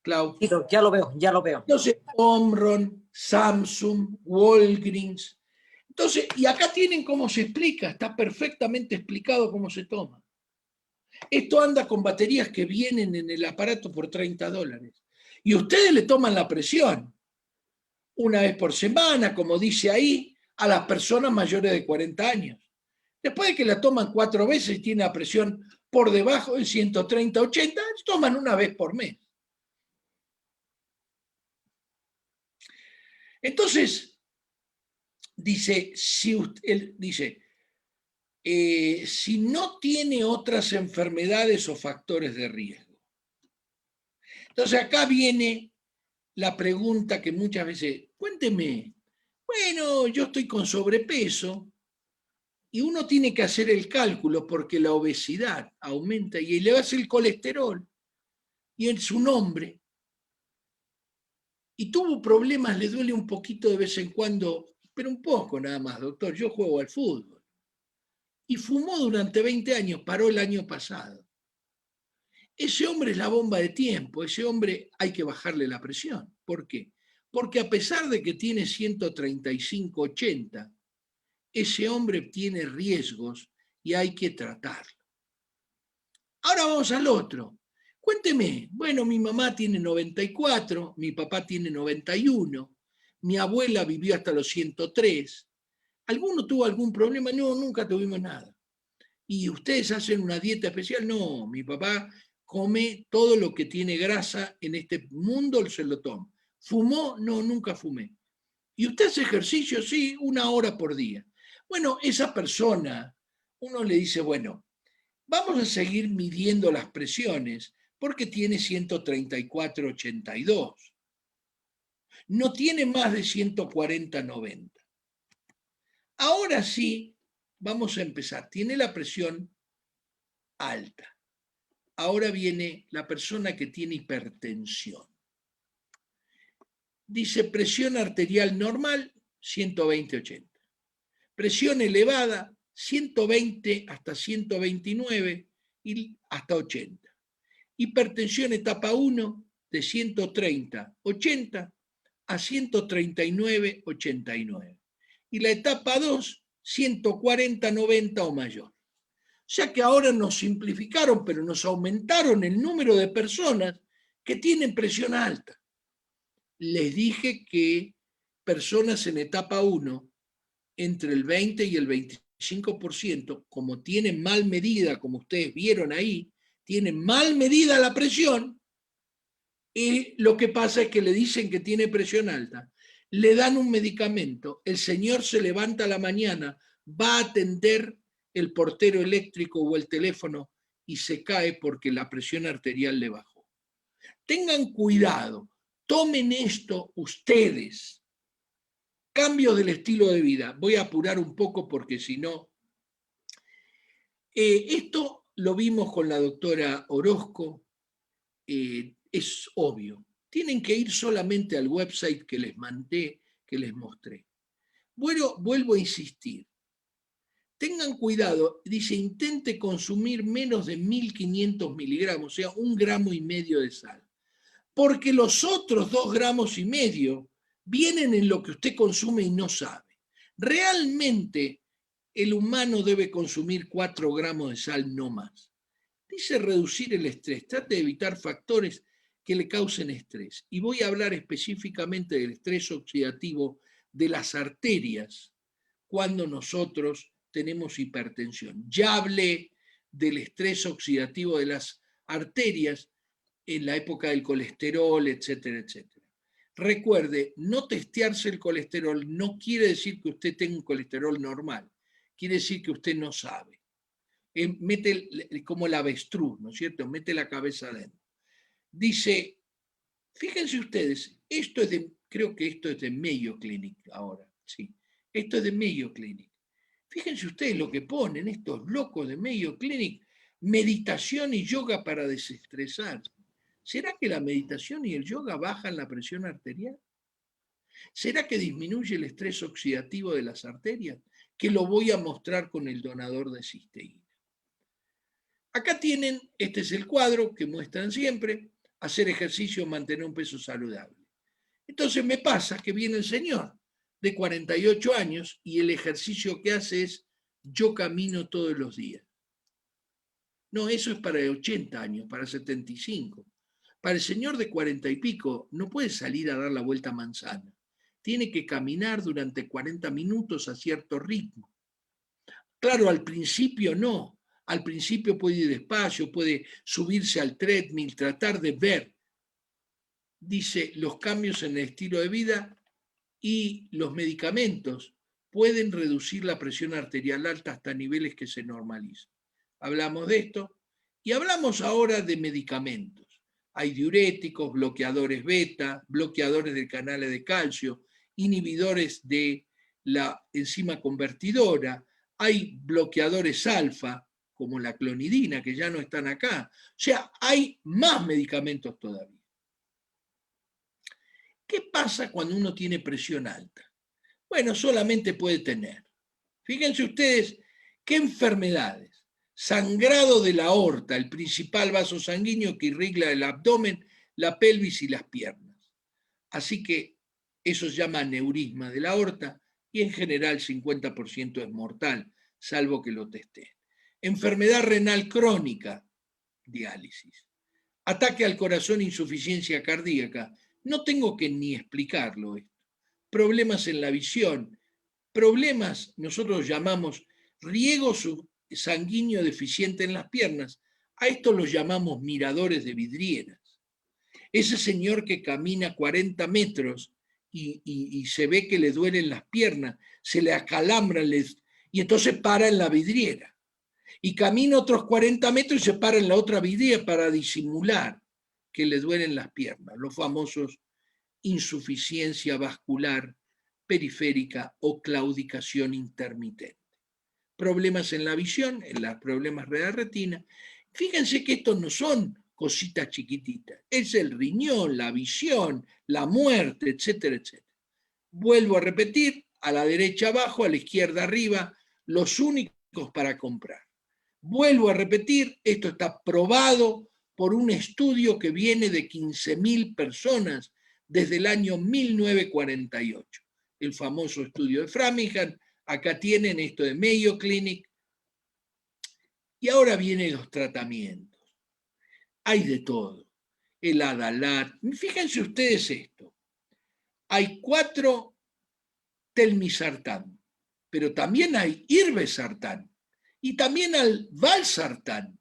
Speaker 2: Clau?
Speaker 1: Sí, ya lo veo.
Speaker 2: Entonces, Omron, Samsung, Walgreens. Entonces, y acá tienen cómo se explica. Está perfectamente explicado cómo se toma. Esto anda con baterías que vienen en el aparato por 30 dólares. Y ustedes le toman la presión una vez por semana, como dice ahí, a las personas mayores de 40 años. Después de que la toman 4 veces y tiene la presión por debajo de 130/80, toman una vez por mes. Entonces, dice, si no tiene otras enfermedades o factores de riesgo. Entonces acá viene la pregunta que muchas veces, cuénteme, bueno, yo estoy con sobrepeso y uno tiene que hacer el cálculo porque la obesidad aumenta y le hace el colesterol y es un hombre y tuvo problemas, le duele un poquito de vez en cuando, pero un poco nada más, doctor, yo juego al fútbol. Y fumó durante 20 años, paró el año pasado. Ese hombre es la bomba de tiempo, ese hombre hay que bajarle la presión. ¿Por qué? Porque a pesar de que tiene 135/80, ese hombre tiene riesgos y hay que tratarlo. Ahora vamos al otro. Cuénteme, bueno, mi mamá tiene 94, mi papá tiene 91, mi abuela vivió hasta los 103. ¿Alguno tuvo algún problema? No, nunca tuvimos nada. ¿Y ustedes hacen una dieta especial? No, mi papá come todo lo que tiene grasa en este mundo, se lo toma. ¿Fumó? No, nunca fumé. ¿Y usted hace ejercicio? Sí, 1 hora por día. Bueno, esa persona, uno le dice, bueno, vamos a seguir midiendo las presiones porque tiene 134/82. No tiene más de 140/90. Ahora sí, vamos a empezar. Tiene la presión alta. Ahora viene la persona que tiene hipertensión. Dice presión arterial normal, 120/80. Presión elevada, 120 hasta 129 y hasta 80. Hipertensión etapa 1, de 130/80 a 139/89. Y la etapa 2, 140/90 o mayor. O sea que ahora nos simplificaron, pero nos aumentaron el número de personas que tienen presión alta. Les dije que personas en etapa 1, entre el 20 y el 25%, como tienen mal medida, como ustedes vieron ahí, tienen mal medida la presión, y lo que pasa es que le dicen que tiene presión alta, le dan un medicamento, el señor se levanta a la mañana, va a atender el portero eléctrico o el teléfono y se cae porque la presión arterial le bajó. Tengan cuidado, tomen esto ustedes. Cambio del estilo de vida. Voy a apurar un poco porque si no... esto lo vimos con la doctora Orozco, es obvio. Tienen que ir solamente al website que les mandé, que les mostré. Bueno, vuelvo a insistir. Tengan cuidado, dice, intente consumir menos de 1.500 miligramos, o sea, 1,5 gramos de sal. Porque los otros 2,5 gramos vienen en lo que usted consume y no sabe. Realmente el humano debe consumir 4 gramos de sal, no más. Dice reducir el estrés, trate de evitar factores que le causen estrés. Y voy a hablar específicamente del estrés oxidativo de las arterias cuando nosotros tenemos hipertensión. Ya hablé del estrés oxidativo de las arterias en la época del colesterol, etcétera, etcétera. Recuerde, no testearse el colesterol no quiere decir que usted tenga un colesterol normal, quiere decir que usted no sabe. Mete como el avestruz, ¿no es cierto? Mete la cabeza adentro. Dice, fíjense ustedes, esto es de, creo que esto es de Mayo Clinic ahora, sí. Esto es de Mayo Clinic. Fíjense ustedes lo que ponen estos locos de Mayo Clinic, meditación y yoga para desestresar. ¿Será que la meditación y el yoga bajan la presión arterial? ¿Será que disminuye el estrés oxidativo de las arterias? Que lo voy a mostrar con el donador de cisteína. Acá tienen, este es el cuadro que muestran siempre, hacer ejercicio, mantener un peso saludable. Entonces me pasa que viene el señor de 48 años y el ejercicio que hace es, yo camino todos los días. No, eso es para 80 años, para 75. Para el señor de 40 y pico no puede salir a dar la vuelta a manzana. Tiene que caminar durante 40 minutos a cierto ritmo. Claro, al principio no. Al principio puede ir despacio, puede subirse al treadmill, tratar de ver, dice, los cambios en el estilo de vida y los medicamentos pueden reducir la presión arterial alta hasta niveles que se normalizan. Hablamos de esto y hablamos ahora de medicamentos. Hay diuréticos, bloqueadores beta, bloqueadores del canal de calcio, inhibidores de la enzima convertidora, hay bloqueadores alfa, como la clonidina, que ya no están acá. O sea, hay más medicamentos todavía. ¿Qué pasa cuando uno tiene presión alta? Bueno, solamente puede tener. Fíjense ustedes qué enfermedades. Sangrado de la aorta, el principal vaso sanguíneo que irriga el abdomen, la pelvis y las piernas. Así que eso se llama aneurisma de la aorta y en general 50% es mortal, salvo que lo testeen. Enfermedad renal crónica, diálisis. Ataque al corazón, insuficiencia cardíaca. No tengo que ni explicarlo esto. Problemas en la visión, problemas, nosotros llamamos riego sanguíneo deficiente en las piernas. A esto los llamamos miradores de vidrieras. Ese señor que camina 40 metros y se ve que le duelen las piernas, se le acalambran y entonces para en la vidriera. Y camina otros 40 metros y se para en la otra vidriera para disimular que le duelen las piernas, los famosos insuficiencia vascular periférica o claudicación intermitente. Problemas en la visión, en los problemas de la retina. Fíjense que estos no son cositas chiquititas, es el riñón, la visión, la muerte, etcétera, etcétera. Vuelvo a repetir, a la derecha abajo, a la izquierda arriba, los únicos para comprar. Vuelvo a repetir, esto está probado por un estudio que viene de 15.000 personas desde el año 1948. El famoso estudio de Framingham, acá tienen esto de Mayo Clinic. Y ahora vienen los tratamientos. Hay de todo. El Adalat. Fíjense ustedes esto. Hay 4 telmisartán, pero también hay irbesartán y también hay valsartán,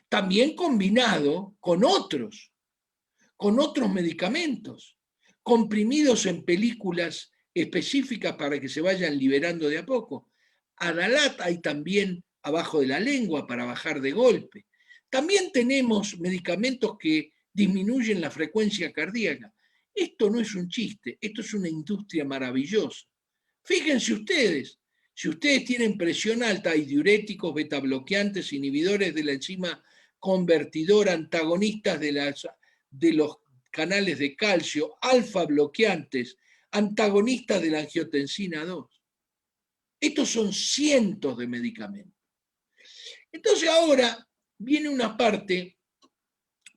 Speaker 2: también combinado con otros medicamentos, comprimidos en películas específicas para que se vayan liberando de a poco. Adalat hay también abajo de la lengua para bajar de golpe. También tenemos medicamentos que disminuyen la frecuencia cardíaca. Esto no es un chiste, esto es una industria maravillosa. Fíjense ustedes, si ustedes tienen presión alta, hay diuréticos, betabloqueantes, inhibidores de la enzima convertidora, antagonistas de los canales de calcio, alfa bloqueantes, antagonistas de la angiotensina 2. Estos son cientos de medicamentos. Entonces ahora viene una parte,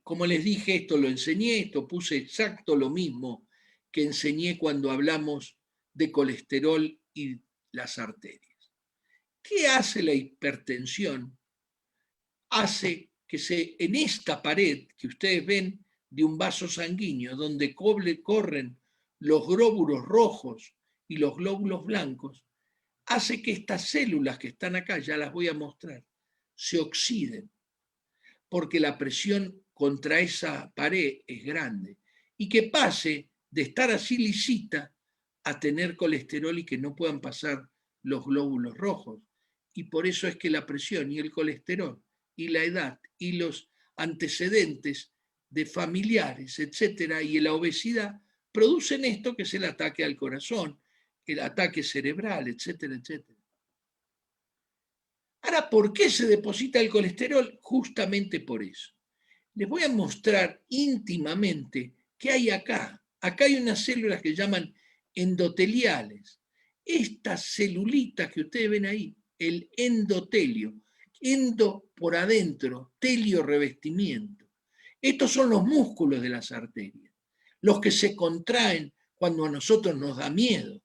Speaker 2: como les dije, esto lo enseñé, esto puse exacto lo mismo que enseñé cuando hablamos de colesterol y las arterias. ¿Qué hace la hipertensión? Hace que en esta pared que ustedes ven de un vaso sanguíneo, donde corren los glóbulos rojos y los glóbulos blancos, hace que estas células que están acá, ya las voy a mostrar, se oxiden, porque la presión contra esa pared es grande, y que pase de estar así lisita a tener colesterol y que no puedan pasar los glóbulos rojos. Y por eso es que la presión y el colesterol y la edad y los antecedentes de familiares, etcétera, y la obesidad producen esto que es el ataque al corazón, el ataque cerebral, etcétera, etcétera. Ahora, ¿por qué se deposita el colesterol? Justamente por eso. Les voy a mostrar íntimamente qué hay acá. Acá hay unas células que llaman endoteliales. Estas celulitas que ustedes ven ahí, el endotelio, endo por adentro, telio revestimiento. Estos son los músculos de las arterias, los que se contraen cuando a nosotros nos da miedo.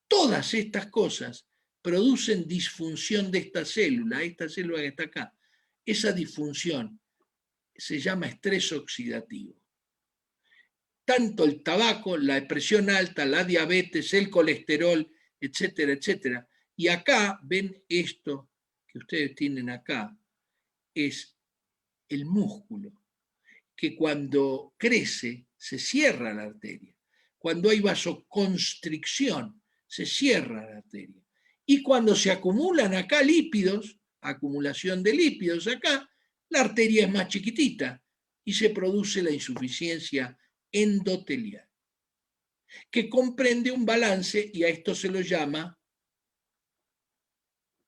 Speaker 2: Todas estas cosas producen disfunción de esta célula que está acá. Esa disfunción se llama estrés oxidativo. Tanto el tabaco, la presión alta, la diabetes, el colesterol, etcétera, etcétera. Y acá ven esto que ustedes tienen acá, es el músculo, que cuando crece se cierra la arteria. Cuando hay vasoconstricción, se cierra la arteria. Y cuando se acumulan acá lípidos, acumulación de lípidos acá, la arteria es más chiquitita y se produce la insuficiencia endotelial, que comprende un balance, y a esto se lo llama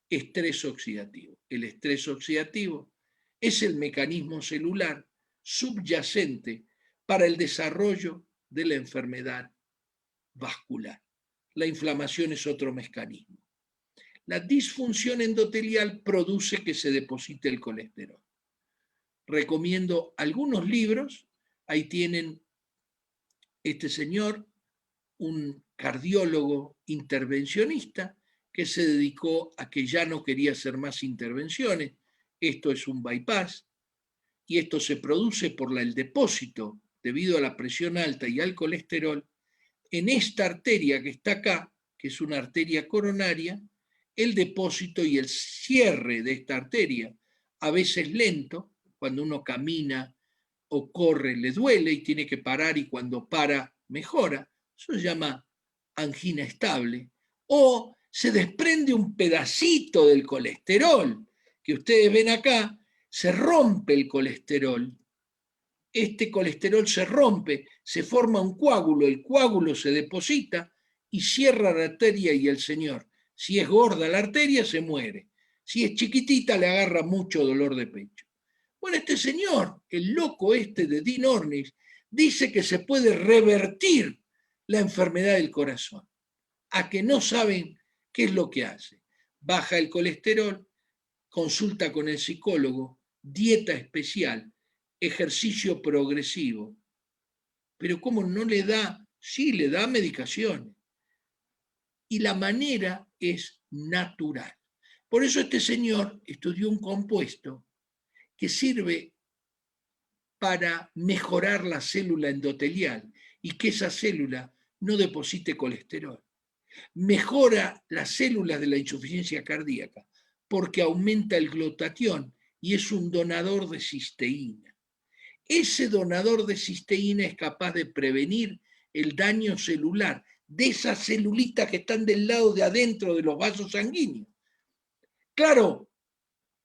Speaker 2: estrés oxidativo. El estrés oxidativo es el mecanismo celular subyacente para el desarrollo de la enfermedad vascular. La inflamación es otro mecanismo. La disfunción endotelial produce que se deposite el colesterol. Recomiendo algunos libros. Ahí tienen este señor, un cardiólogo intervencionista que se dedicó a que ya no quería hacer más intervenciones. Esto es un bypass y esto se produce por el depósito debido a la presión alta y al colesterol en esta arteria que está acá, que es una arteria coronaria, el depósito y el cierre de esta arteria, a veces lento, cuando uno camina o corre le duele y tiene que parar, y cuando para mejora. Eso se llama angina estable. O se desprende un pedacito del colesterol que ustedes ven acá, se rompe el colesterol. Este colesterol se rompe, se forma un coágulo, el coágulo se deposita y cierra la arteria y el señor. Si es gorda la arteria, se muere. Si es chiquitita, le agarra mucho dolor de pecho. Bueno, este señor, el loco este de Dean Ornish, dice que se puede revertir la enfermedad del corazón. A que no saben qué es lo que hace. Baja el colesterol, consulta con el psicólogo, dieta especial, ejercicio progresivo. Pero ¿cómo no le da? Sí, le da medicaciones. Y la manera es natural. Por eso este señor estudió un compuesto que sirve para mejorar la célula endotelial y que esa célula no deposite colesterol. Mejora las células de la insuficiencia cardíaca porque aumenta el glutatión y es un donador de cisteína. Ese donador de cisteína es capaz de prevenir el daño celular de esas celulitas que están del lado de adentro de los vasos sanguíneos. Claro,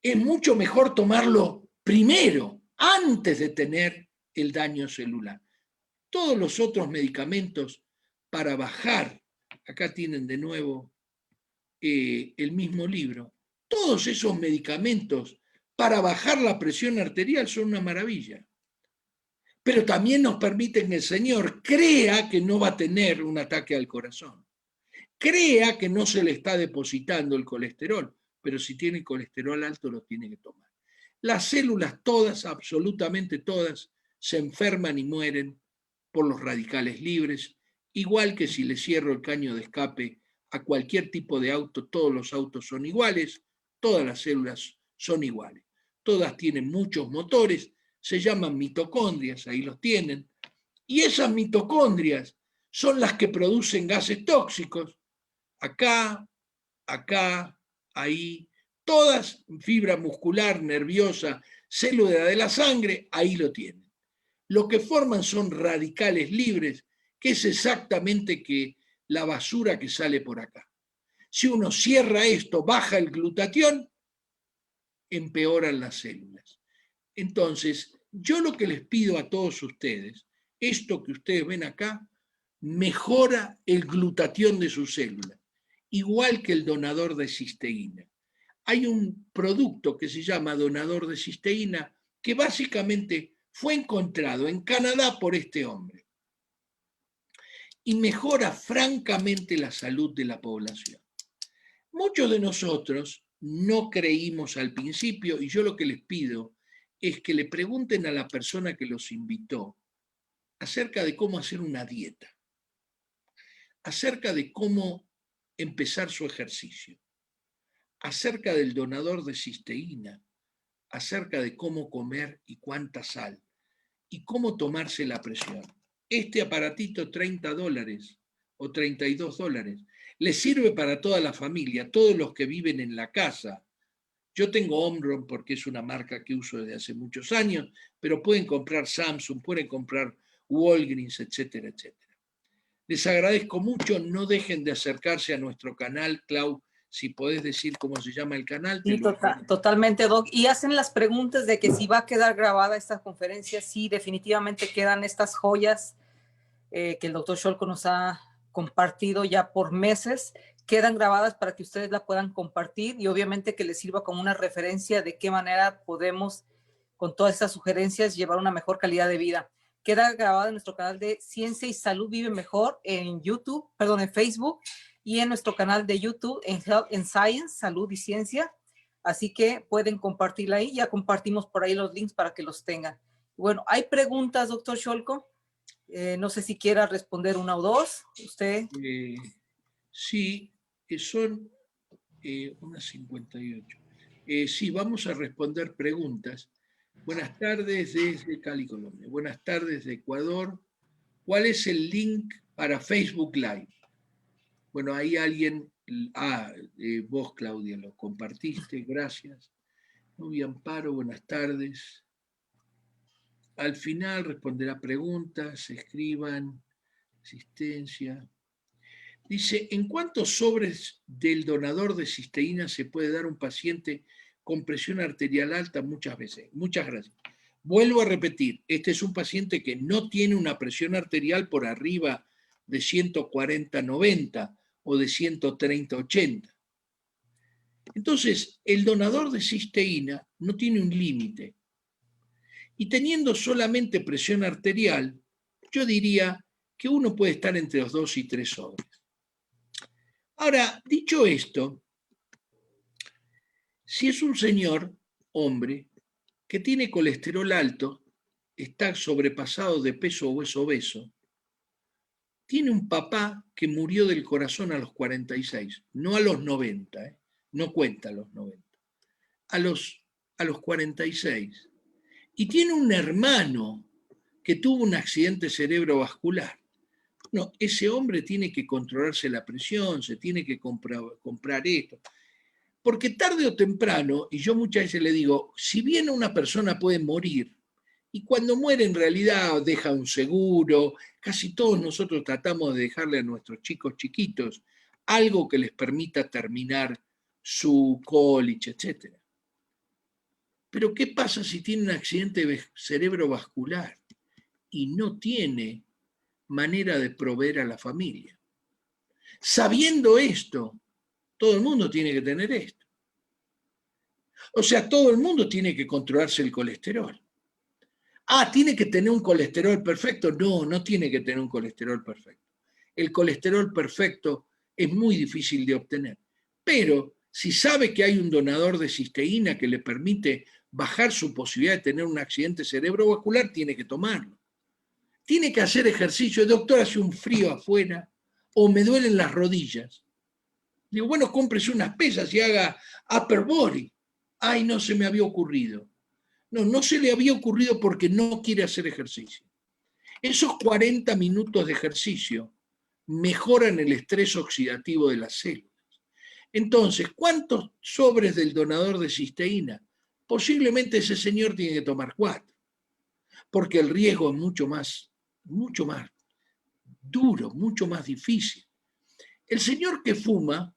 Speaker 2: es mucho mejor tomarlo primero, antes de tener el daño celular. Todos los otros medicamentos para bajar, acá tienen de nuevo el mismo libro, todos esos medicamentos para bajar la presión arterial son una maravilla. Pero también nos permiten que el señor crea que no va a tener un ataque al corazón, crea que no se le está depositando el colesterol, pero si tiene colesterol alto lo tiene que tomar. Las células todas, absolutamente todas, se enferman y mueren por los radicales libres, igual que si le cierro el caño de escape a cualquier tipo de auto, todos los autos son iguales, todas las células son iguales, todas tienen muchos motores, se llaman mitocondrias, ahí los tienen, y esas mitocondrias son las que producen gases tóxicos, acá, acá, ahí, todas, fibra muscular, nerviosa, célula de la sangre, ahí lo tienen. Lo que forman son radicales libres, que es exactamente que la basura que sale por acá. Si uno cierra esto, baja el glutatión, empeoran las células. Entonces, yo lo que les pido a todos ustedes, esto que ustedes ven acá, mejora el glutatión de sus células, igual que el donador de cisteína. Hay un producto que se llama donador de cisteína que básicamente fue encontrado en Canadá por este hombre y mejora francamente la salud de la población. Muchos de nosotros no creímos al principio y yo lo que les pido es que le pregunten a la persona que los invitó acerca de cómo hacer una dieta, acerca de cómo empezar su ejercicio, acerca del donador de cisteína, acerca de cómo comer y cuánta sal, y cómo tomarse la presión. Este aparatito, $30 o $32, le sirve para toda la familia, todos los que viven en la casa. Yo tengo Omron porque es una marca que uso desde hace muchos años, pero pueden comprar Samsung, pueden comprar Walgreens, etcétera, etcétera. Les agradezco mucho, no dejen de acercarse a nuestro canal, Clau, si podés decir cómo se llama el canal.
Speaker 1: Sí, totalmente, Doc. Y hacen las preguntas de que si va a quedar grabada esta conferencia. Sí, definitivamente quedan estas joyas que el doctor Scholko nos ha compartido ya por meses. Quedan grabadas para que ustedes la puedan compartir y obviamente que les sirva como una referencia de qué manera podemos, con todas estas sugerencias, llevar una mejor calidad de vida. Queda grabada en nuestro canal de Ciencia y Salud Vive Mejor en YouTube, perdón, en Facebook, y en nuestro canal de YouTube en Health and Science, Salud y Ciencia. Así que pueden compartirla ahí. Ya compartimos por ahí los links para que los tengan. Bueno, ¿hay preguntas, doctor Scholko? No sé si quiera responder una o dos. ¿Usted?
Speaker 2: Sí, son unas 58. Sí, vamos a responder preguntas. Buenas tardes desde Cali, Colombia. Buenas tardes de Ecuador. ¿Cuál es el link para Facebook Live? Bueno, ahí alguien, vos Claudia, lo compartiste, gracias. Novia Amparo, buenas tardes. Al final responderá preguntas, escriban, asistencia. Dice, ¿en cuántos sobres del donador de cisteína se puede dar un paciente con presión arterial alta muchas veces. Muchas gracias. Vuelvo a repetir, este es un paciente que no tiene una presión arterial por arriba de 140/90 o de 130/80. Entonces, el donador de cisteína no tiene un límite. Y teniendo solamente presión arterial, yo diría que uno puede estar entre los 2 y 3 sobres. Ahora, dicho esto, si es un señor, hombre, que tiene colesterol alto, está sobrepasado de peso o es obeso, tiene un papá que murió del corazón a los 46, no a los 90, no cuenta a los 90, a los 46. Y tiene un hermano que tuvo un accidente cerebrovascular. No, ese hombre tiene que controlarse la presión, se tiene que comprar esto. Porque tarde o temprano, y yo muchas veces le digo, si bien una persona puede morir, y cuando muere en realidad deja un seguro, casi todos nosotros tratamos de dejarle a nuestros chicos chiquitos algo que les permita terminar su college, etc. Pero ¿qué pasa si tiene un accidente cerebrovascular y no tiene manera de proveer a la familia? Sabiendo esto, todo el mundo tiene que tener esto. O sea, todo el mundo tiene que controlarse el colesterol. Ah, ¿tiene que tener un colesterol perfecto? No, no tiene que tener un colesterol perfecto. El colesterol perfecto es muy difícil de obtener. Pero si sabe que hay un donador de cisteína que le permite bajar su posibilidad de tener un accidente cerebrovascular, tiene que tomarlo. Tiene que hacer ejercicio. Doctor, hace un frío afuera o me duelen las rodillas. Digo, bueno, cómprese unas pesas y haga upper body. Ay, no se me había ocurrido. No, no se le había ocurrido porque no quiere hacer ejercicio. Esos 40 minutos de ejercicio mejoran el estrés oxidativo de las células. Entonces, ¿cuántos sobres del donador de cisteína? Posiblemente ese señor tiene que tomar 4, porque el riesgo es mucho más duro, mucho más difícil. El señor que fuma,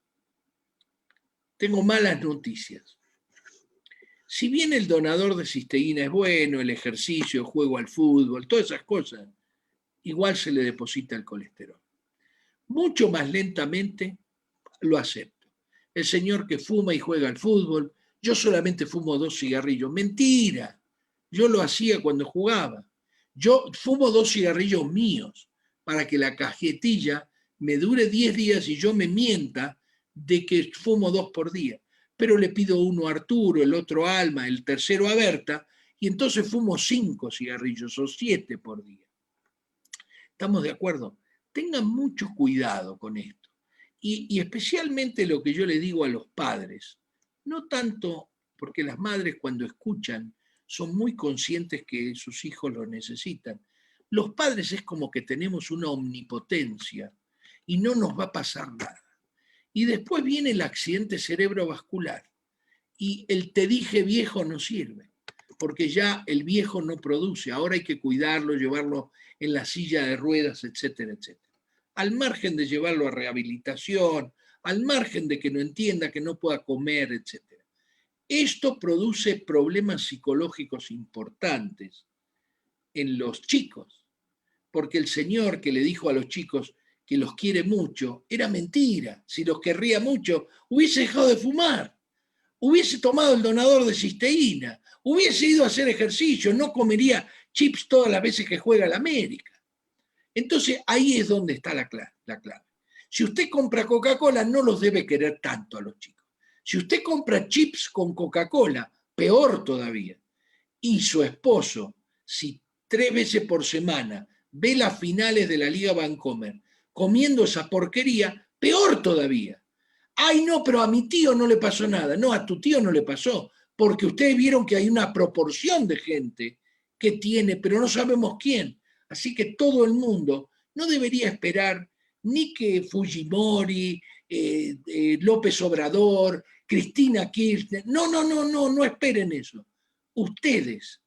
Speaker 2: tengo malas noticias. Si bien el donador de cisteína es bueno, el ejercicio, el juego al fútbol, todas esas cosas, igual se le deposita el colesterol. Mucho más lentamente lo acepto. El señor que fuma y juega al fútbol, yo solamente fumo 2 cigarrillos. Mentira, yo lo hacía cuando jugaba. Yo fumo 2 cigarrillos míos para que la cajetilla me dure 10 días y yo me mienta de que fumo 2 por día. Pero le pido uno a Arturo, el otro a Alma, el tercero a Berta, y entonces fumo 5 cigarrillos o 7 por día. ¿Estamos de acuerdo? Tengan mucho cuidado con esto. Y especialmente lo que yo le digo a los padres, no tanto porque las madres cuando escuchan son muy conscientes que sus hijos lo necesitan. Los padres es como que tenemos una omnipotencia y no nos va a pasar nada. Y después viene el accidente cerebrovascular y el te dije viejo no sirve, porque ya el viejo no produce, ahora hay que cuidarlo, llevarlo en la silla de ruedas, etcétera, etcétera. Al margen de llevarlo a rehabilitación, al margen de que no entienda, que no pueda comer, etcétera. Esto produce problemas psicológicos importantes en los chicos, porque el señor que le dijo a los chicos que los quiere mucho, era mentira. Si los querría mucho, hubiese dejado de fumar, hubiese tomado el donador de cisteína, hubiese ido a hacer ejercicio, no comería chips todas las veces que juega la América. Entonces ahí es donde está la clave. Si usted compra Coca-Cola, no los debe querer tanto a los chicos. Si usted compra chips con Coca-Cola, peor todavía. Y su esposo, si 3 veces por semana ve las finales de la Liga Vancomer comiendo esa porquería, peor todavía. Ay, no, pero a mi tío no le pasó nada. No, a tu tío no le pasó, porque ustedes vieron que hay una proporción de gente que tiene, pero no sabemos quién. Así que todo el mundo no debería esperar ni que Fujimori, López Obrador, Cristina Kirchner, no esperen eso. Ustedes,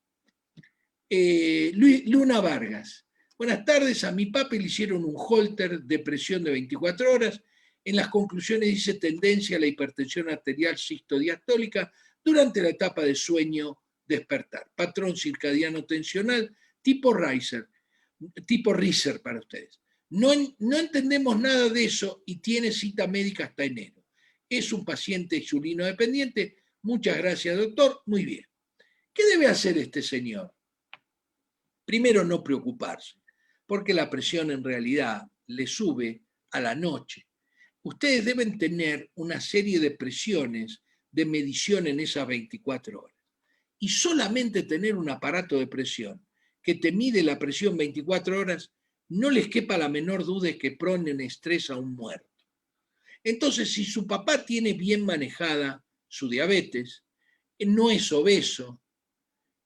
Speaker 2: Luna Vargas, buenas tardes, a mi papi le hicieron un holter de presión de 24 horas, en las conclusiones dice tendencia a la hipertensión arterial sistodiastólica, durante la etapa de sueño despertar. Patrón circadiano tensional tipo Reiser para ustedes. No entendemos nada de eso y tiene cita médica hasta enero. Es un paciente insulino dependiente. Muchas gracias, doctor. Muy bien. ¿Qué debe hacer este señor? Primero, no preocuparse, porque la presión en realidad le sube a la noche. Ustedes deben tener una serie de presiones de medición en esas 24 horas. Y solamente tener un aparato de presión que te mide la presión 24 horas, no les quepa la menor duda de que ponen estrés a un muerto. Entonces, si su papá tiene bien manejada su diabetes, no es obeso,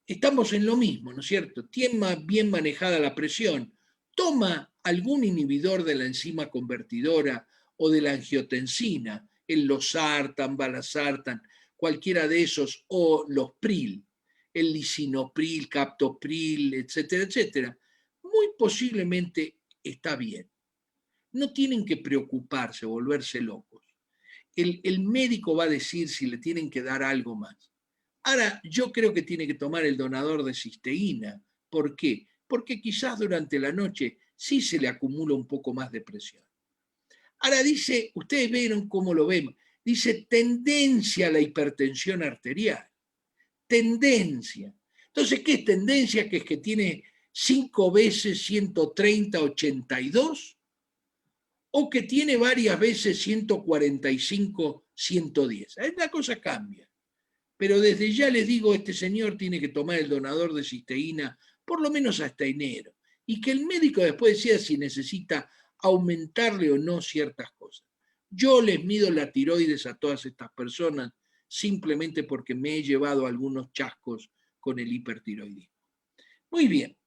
Speaker 2: estamos en lo mismo, ¿no es cierto? Tiene bien manejada la presión, toma algún inhibidor de la enzima convertidora o de la angiotensina, el losartan, valsartan, cualquiera de esos, o los pril, el lisinopril, captopril, etcétera, etcétera, muy posiblemente está bien. No tienen que preocuparse, volverse locos. El médico va a decir si le tienen que dar algo más. Ahora, yo creo que tiene que tomar el donador de cisteína. ¿Por qué? Porque quizás durante la noche sí se le acumula un poco más de presión. Ahora dice, ustedes vieron cómo lo vemos, dice tendencia a la hipertensión arterial. Tendencia. Entonces, ¿qué es tendencia? Que es que tiene 5 veces 130, 82, o que tiene varias veces 145, 110. Ahí la cosa cambia. Pero desde ya les digo, este señor tiene que tomar el donador de cisteína por lo menos hasta enero. Y que el médico después decida si necesita aumentarle o no ciertas cosas. Yo les mido la tiroides a todas estas personas simplemente porque me he llevado algunos chascos con el hipertiroidismo. Muy bien.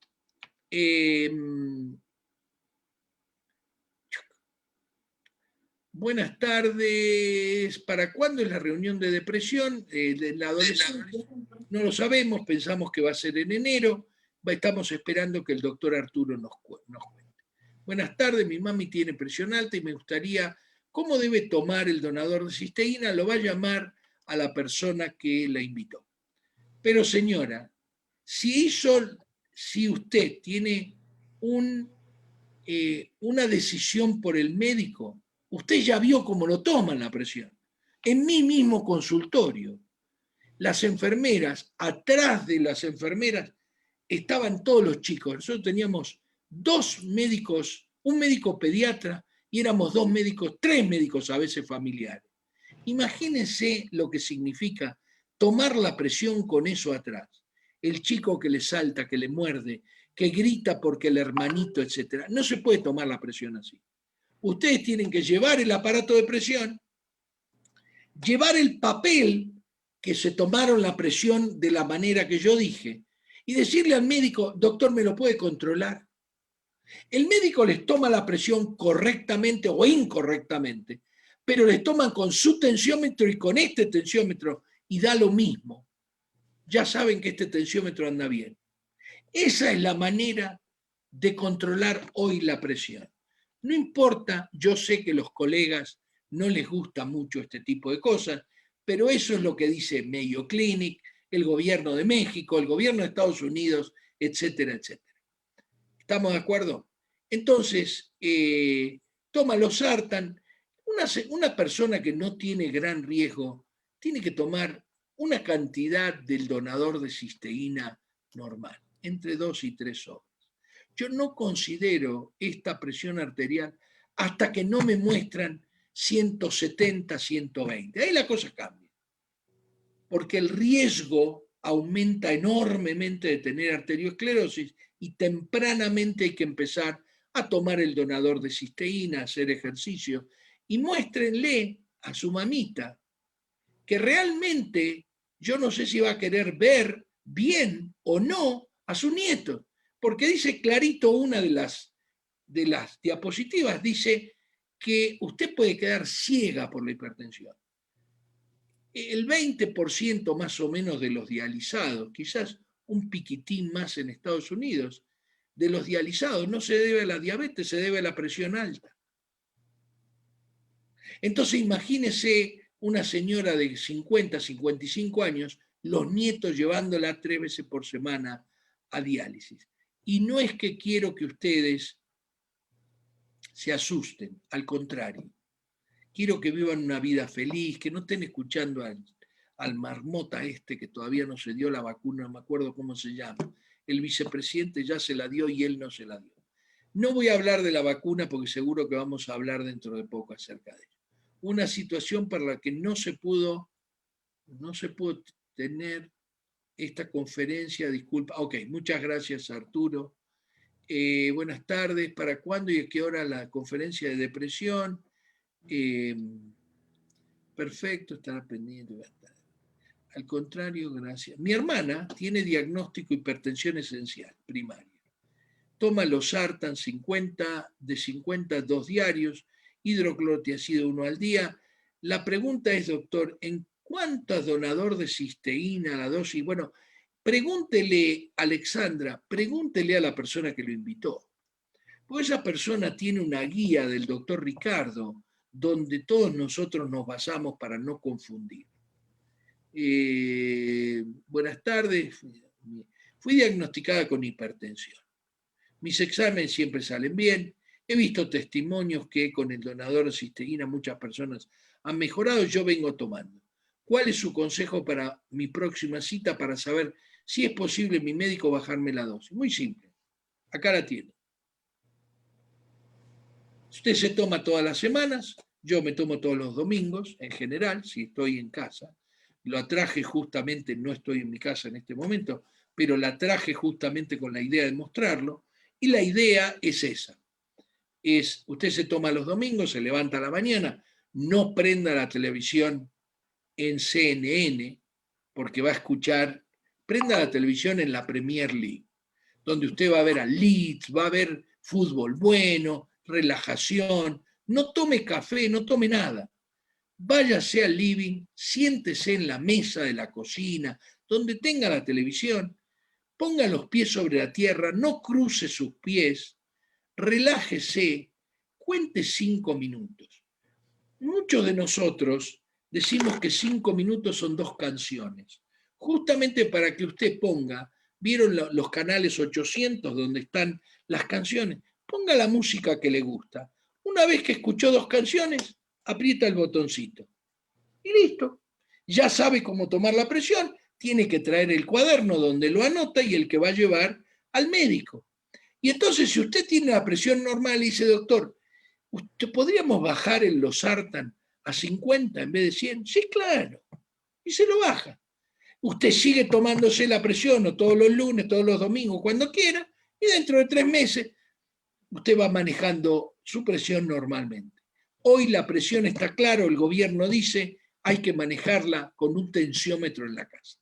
Speaker 2: Buenas tardes. ¿Para cuándo es la reunión de depresión de la adolescencia? No lo sabemos, pensamos que va a ser en enero. Estamos esperando que el doctor Arturo nos cuente. Buenas tardes, mi mami tiene presión alta y me gustaría, ¿cómo debe tomar el donador de cisteína? Lo va a llamar a la persona que la invitó. Pero señora, si usted tiene una decisión por el médico, usted ya vio cómo lo toman la presión. En mi mismo consultorio, las enfermeras, atrás de las enfermeras, estaban todos los chicos. Nosotros teníamos 2 médicos, un médico pediatra y éramos 2 médicos, 3 médicos a veces familiares. Imagínense lo que significa tomar la presión con eso atrás. El chico que le salta, que le muerde, que grita porque el hermanito, etc. No se puede tomar la presión así. Ustedes tienen que llevar el aparato de presión, llevar el papel que se tomaron la presión de la manera que yo dije y decirle al médico, doctor, ¿me lo puede controlar? El médico les toma la presión correctamente o incorrectamente, pero les toman con su tensiómetro y con este tensiómetro y da lo mismo. Ya saben que este tensiómetro anda bien. Esa es la manera de controlar hoy la presión. No importa, yo sé que a los colegas no les gusta mucho este tipo de cosas, pero eso es lo que dice Mayo Clinic, el gobierno de México, el gobierno de Estados Unidos, etcétera, etcétera. ¿Estamos de acuerdo? Entonces, toma losartan. Una persona que no tiene gran riesgo tiene que tomar una cantidad del donador de cisteína normal, entre 2 y 3 horas. Yo no considero esta presión arterial hasta que no me muestran 170, 120. Ahí la cosa cambia. Porque el riesgo aumenta enormemente de tener arteriosclerosis y tempranamente hay que empezar a tomar el donador de cisteína, a hacer ejercicio y muéstrenle a su mamita que realmente yo no sé si va a querer ver bien o no a su nieto, porque dice clarito una de las diapositivas, dice que usted puede quedar ciega por la hipertensión. El 20% más o menos de los dializados, quizás un piquitín más en Estados Unidos, de los dializados no se debe a la diabetes, se debe a la presión alta. Entonces imagínese una señora de 50, 55 años, los nietos llevándola 3 veces por semana a diálisis. Y no es que quiero que ustedes se asusten, al contrario. Quiero que vivan una vida feliz, que no estén escuchando al marmota este que todavía no se dio la vacuna, no me acuerdo cómo se llama. El vicepresidente ya se la dio y él no se la dio. No voy a hablar de la vacuna porque seguro que vamos a hablar dentro de poco acerca de ello. Una situación para la que no se pudo tener esta conferencia, disculpa. Ok, muchas gracias Arturo. Buenas tardes, ¿para cuándo y a qué hora la conferencia de depresión? Perfecto, estará pendiente. Al contrario, gracias. Mi hermana tiene diagnóstico de hipertensión esencial, primaria. Toma losartan 50, de 50 2 diarios, hidroclorotiazida 1 al día. La pregunta es, doctor, ¿en cuánto es donador de cisteína la dosis? Bueno, pregúntele, Alexandra, pregúntele a la persona que lo invitó. Porque esa persona tiene una guía del doctor Ricardo, donde todos nosotros nos basamos para no confundir. Buenas tardes. Fui diagnosticada con hipertensión. Mis exámenes siempre salen bien. He visto testimonios que con el donador de cisteína muchas personas han mejorado y yo vengo tomando. ¿Cuál es su consejo para mi próxima cita para saber si es posible mi médico bajarme la dosis? Muy simple. Acá la tiene. Usted se toma todas las semanas, yo me tomo todos los domingos, en general, si estoy en casa. Lo traje justamente, no estoy en mi casa en este momento, pero la traje justamente con la idea de mostrarlo. Y la idea es esa. Usted se toma los domingos, se levanta a la mañana, no prenda la televisión en CNN, porque va a escuchar, prenda la televisión en la Premier League, donde usted va a ver a Leeds, va a ver fútbol bueno, relajación, no tome café, no tome nada. Váyase al living, siéntese en la mesa de la cocina, donde tenga la televisión, ponga los pies sobre la tierra, no cruce sus pies, relájese, cuente 5 minutos. Muchos de nosotros decimos que 5 minutos son 2 canciones, justamente para que usted ponga, ¿vieron los canales 800 donde están las canciones? Ponga la música que le gusta. Una vez que escuchó 2 canciones, aprieta el botoncito. Y listo. Ya sabe cómo tomar la presión, tiene que traer el cuaderno donde lo anota y el que va a llevar al médico. Y entonces, si usted tiene la presión normal y dice, doctor, ¿podríamos bajar el losartan a 50 en vez de 100? Sí, claro. Y se lo baja. Usted sigue tomándose la presión o todos los lunes, todos los domingos, cuando quiera, y dentro de 3 meses usted va manejando su presión normalmente. Hoy la presión está claro, el gobierno dice, hay que manejarla con un tensiómetro en la casa.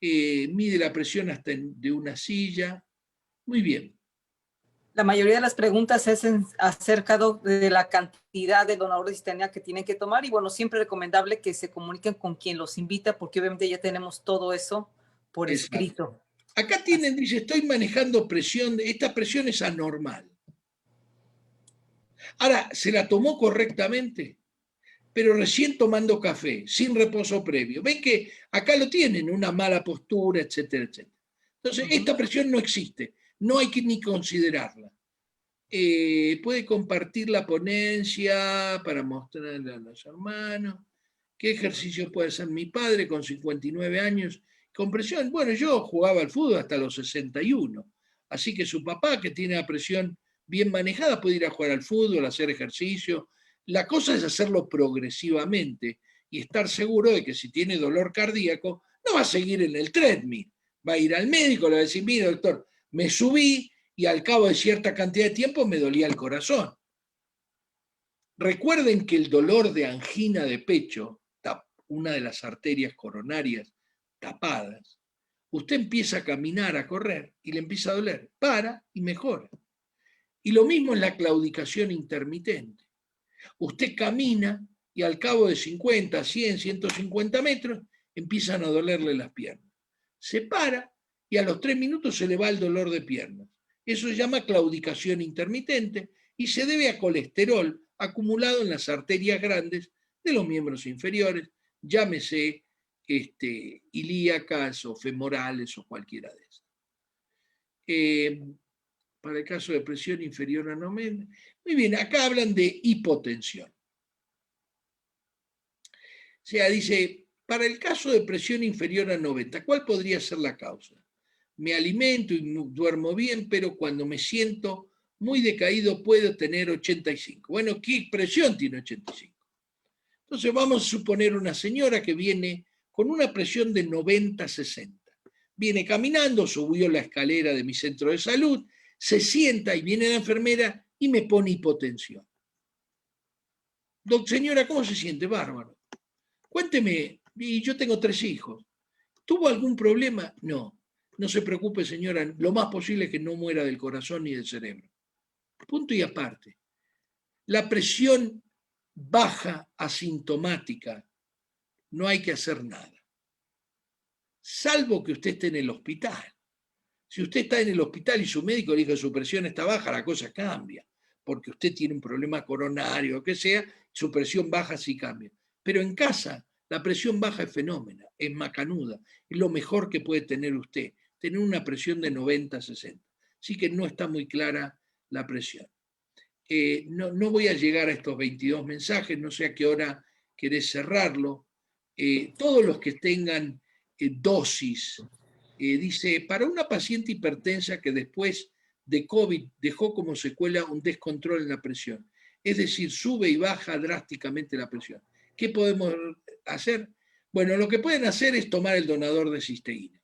Speaker 2: Mide la presión hasta de una silla. Muy bien.
Speaker 1: La mayoría de las preguntas es acerca de la cantidad de donador de cisteína que tienen que tomar y bueno, siempre recomendable que se comuniquen con quien los invita porque obviamente ya tenemos todo eso por escrito.
Speaker 2: Acá tienen, dice, estoy manejando presión, esta presión es anormal. Ahora, ¿se la tomó correctamente? Pero recién tomando café, sin reposo previo. Ven que acá lo tienen, una mala postura, etcétera, etcétera. Entonces, esta presión no existe, no hay que ni considerarla. Puede compartir la ponencia para mostrarle a los hermanos. ¿Qué ejercicio puede hacer mi padre con 59 años? Con presión. Bueno, yo jugaba al fútbol hasta los 61. Así que su papá, que tiene la presión bien manejada, puede ir a jugar al fútbol, hacer ejercicio. La cosa es hacerlo progresivamente y estar seguro de que si tiene dolor cardíaco, no va a seguir en el treadmill. Va a ir al médico, le va a decir, mire, doctor, me subí y al cabo de cierta cantidad de tiempo me dolía el corazón. Recuerden que el dolor de angina de pecho, una de las arterias coronarias tapadas, usted empieza a caminar, a correr y le empieza a doler, para y mejora. Y lo mismo en la claudicación intermitente. Usted camina y al cabo de 50, 100, 150 metros empiezan a dolerle las piernas. Se para y a los 3 minutos se le va el dolor de piernas. Eso se llama claudicación intermitente y se debe a colesterol acumulado en las arterias grandes de los miembros inferiores, llámese ilíacas o femorales o cualquiera de esas. Para el caso de presión inferior a 90. Muy bien, acá hablan de hipotensión. O sea, dice, para el caso de presión inferior a 90, ¿cuál podría ser la causa? Me alimento y duermo bien, pero cuando me siento muy decaído puedo tener 85. Bueno, ¿qué presión tiene 85? Entonces vamos a suponer una señora que viene con una presión de 90-60. Viene caminando, subió la escalera de mi centro de salud, se sienta y viene la enfermera y me pone hipotensión. Señora, ¿cómo se siente? Bárbaro. Cuénteme, y yo tengo 3 hijos. ¿Tuvo algún problema? No. No se preocupe, señora, lo más posible es que no muera del corazón ni del cerebro. Punto y aparte. La presión baja asintomática, no hay que hacer nada. Salvo que usted esté en el hospital. Si usted está en el hospital y su médico le dijo que su presión está baja, la cosa cambia, porque usted tiene un problema coronario o que sea, su presión baja sí cambia. Pero en casa, la presión baja es fenómena, es macanuda, es lo mejor que puede tener usted, tener una presión de 90-60. Así que no está muy clara la presión. No voy a llegar a estos 22 mensajes, no sé a qué hora querés cerrarlo. Todos los que tengan dosis, dice, para una paciente hipertensa que después de COVID dejó como secuela un descontrol en la presión, es decir, sube y baja drásticamente la presión. ¿Qué podemos hacer? Bueno, lo que pueden hacer es tomar el donador de cisteína.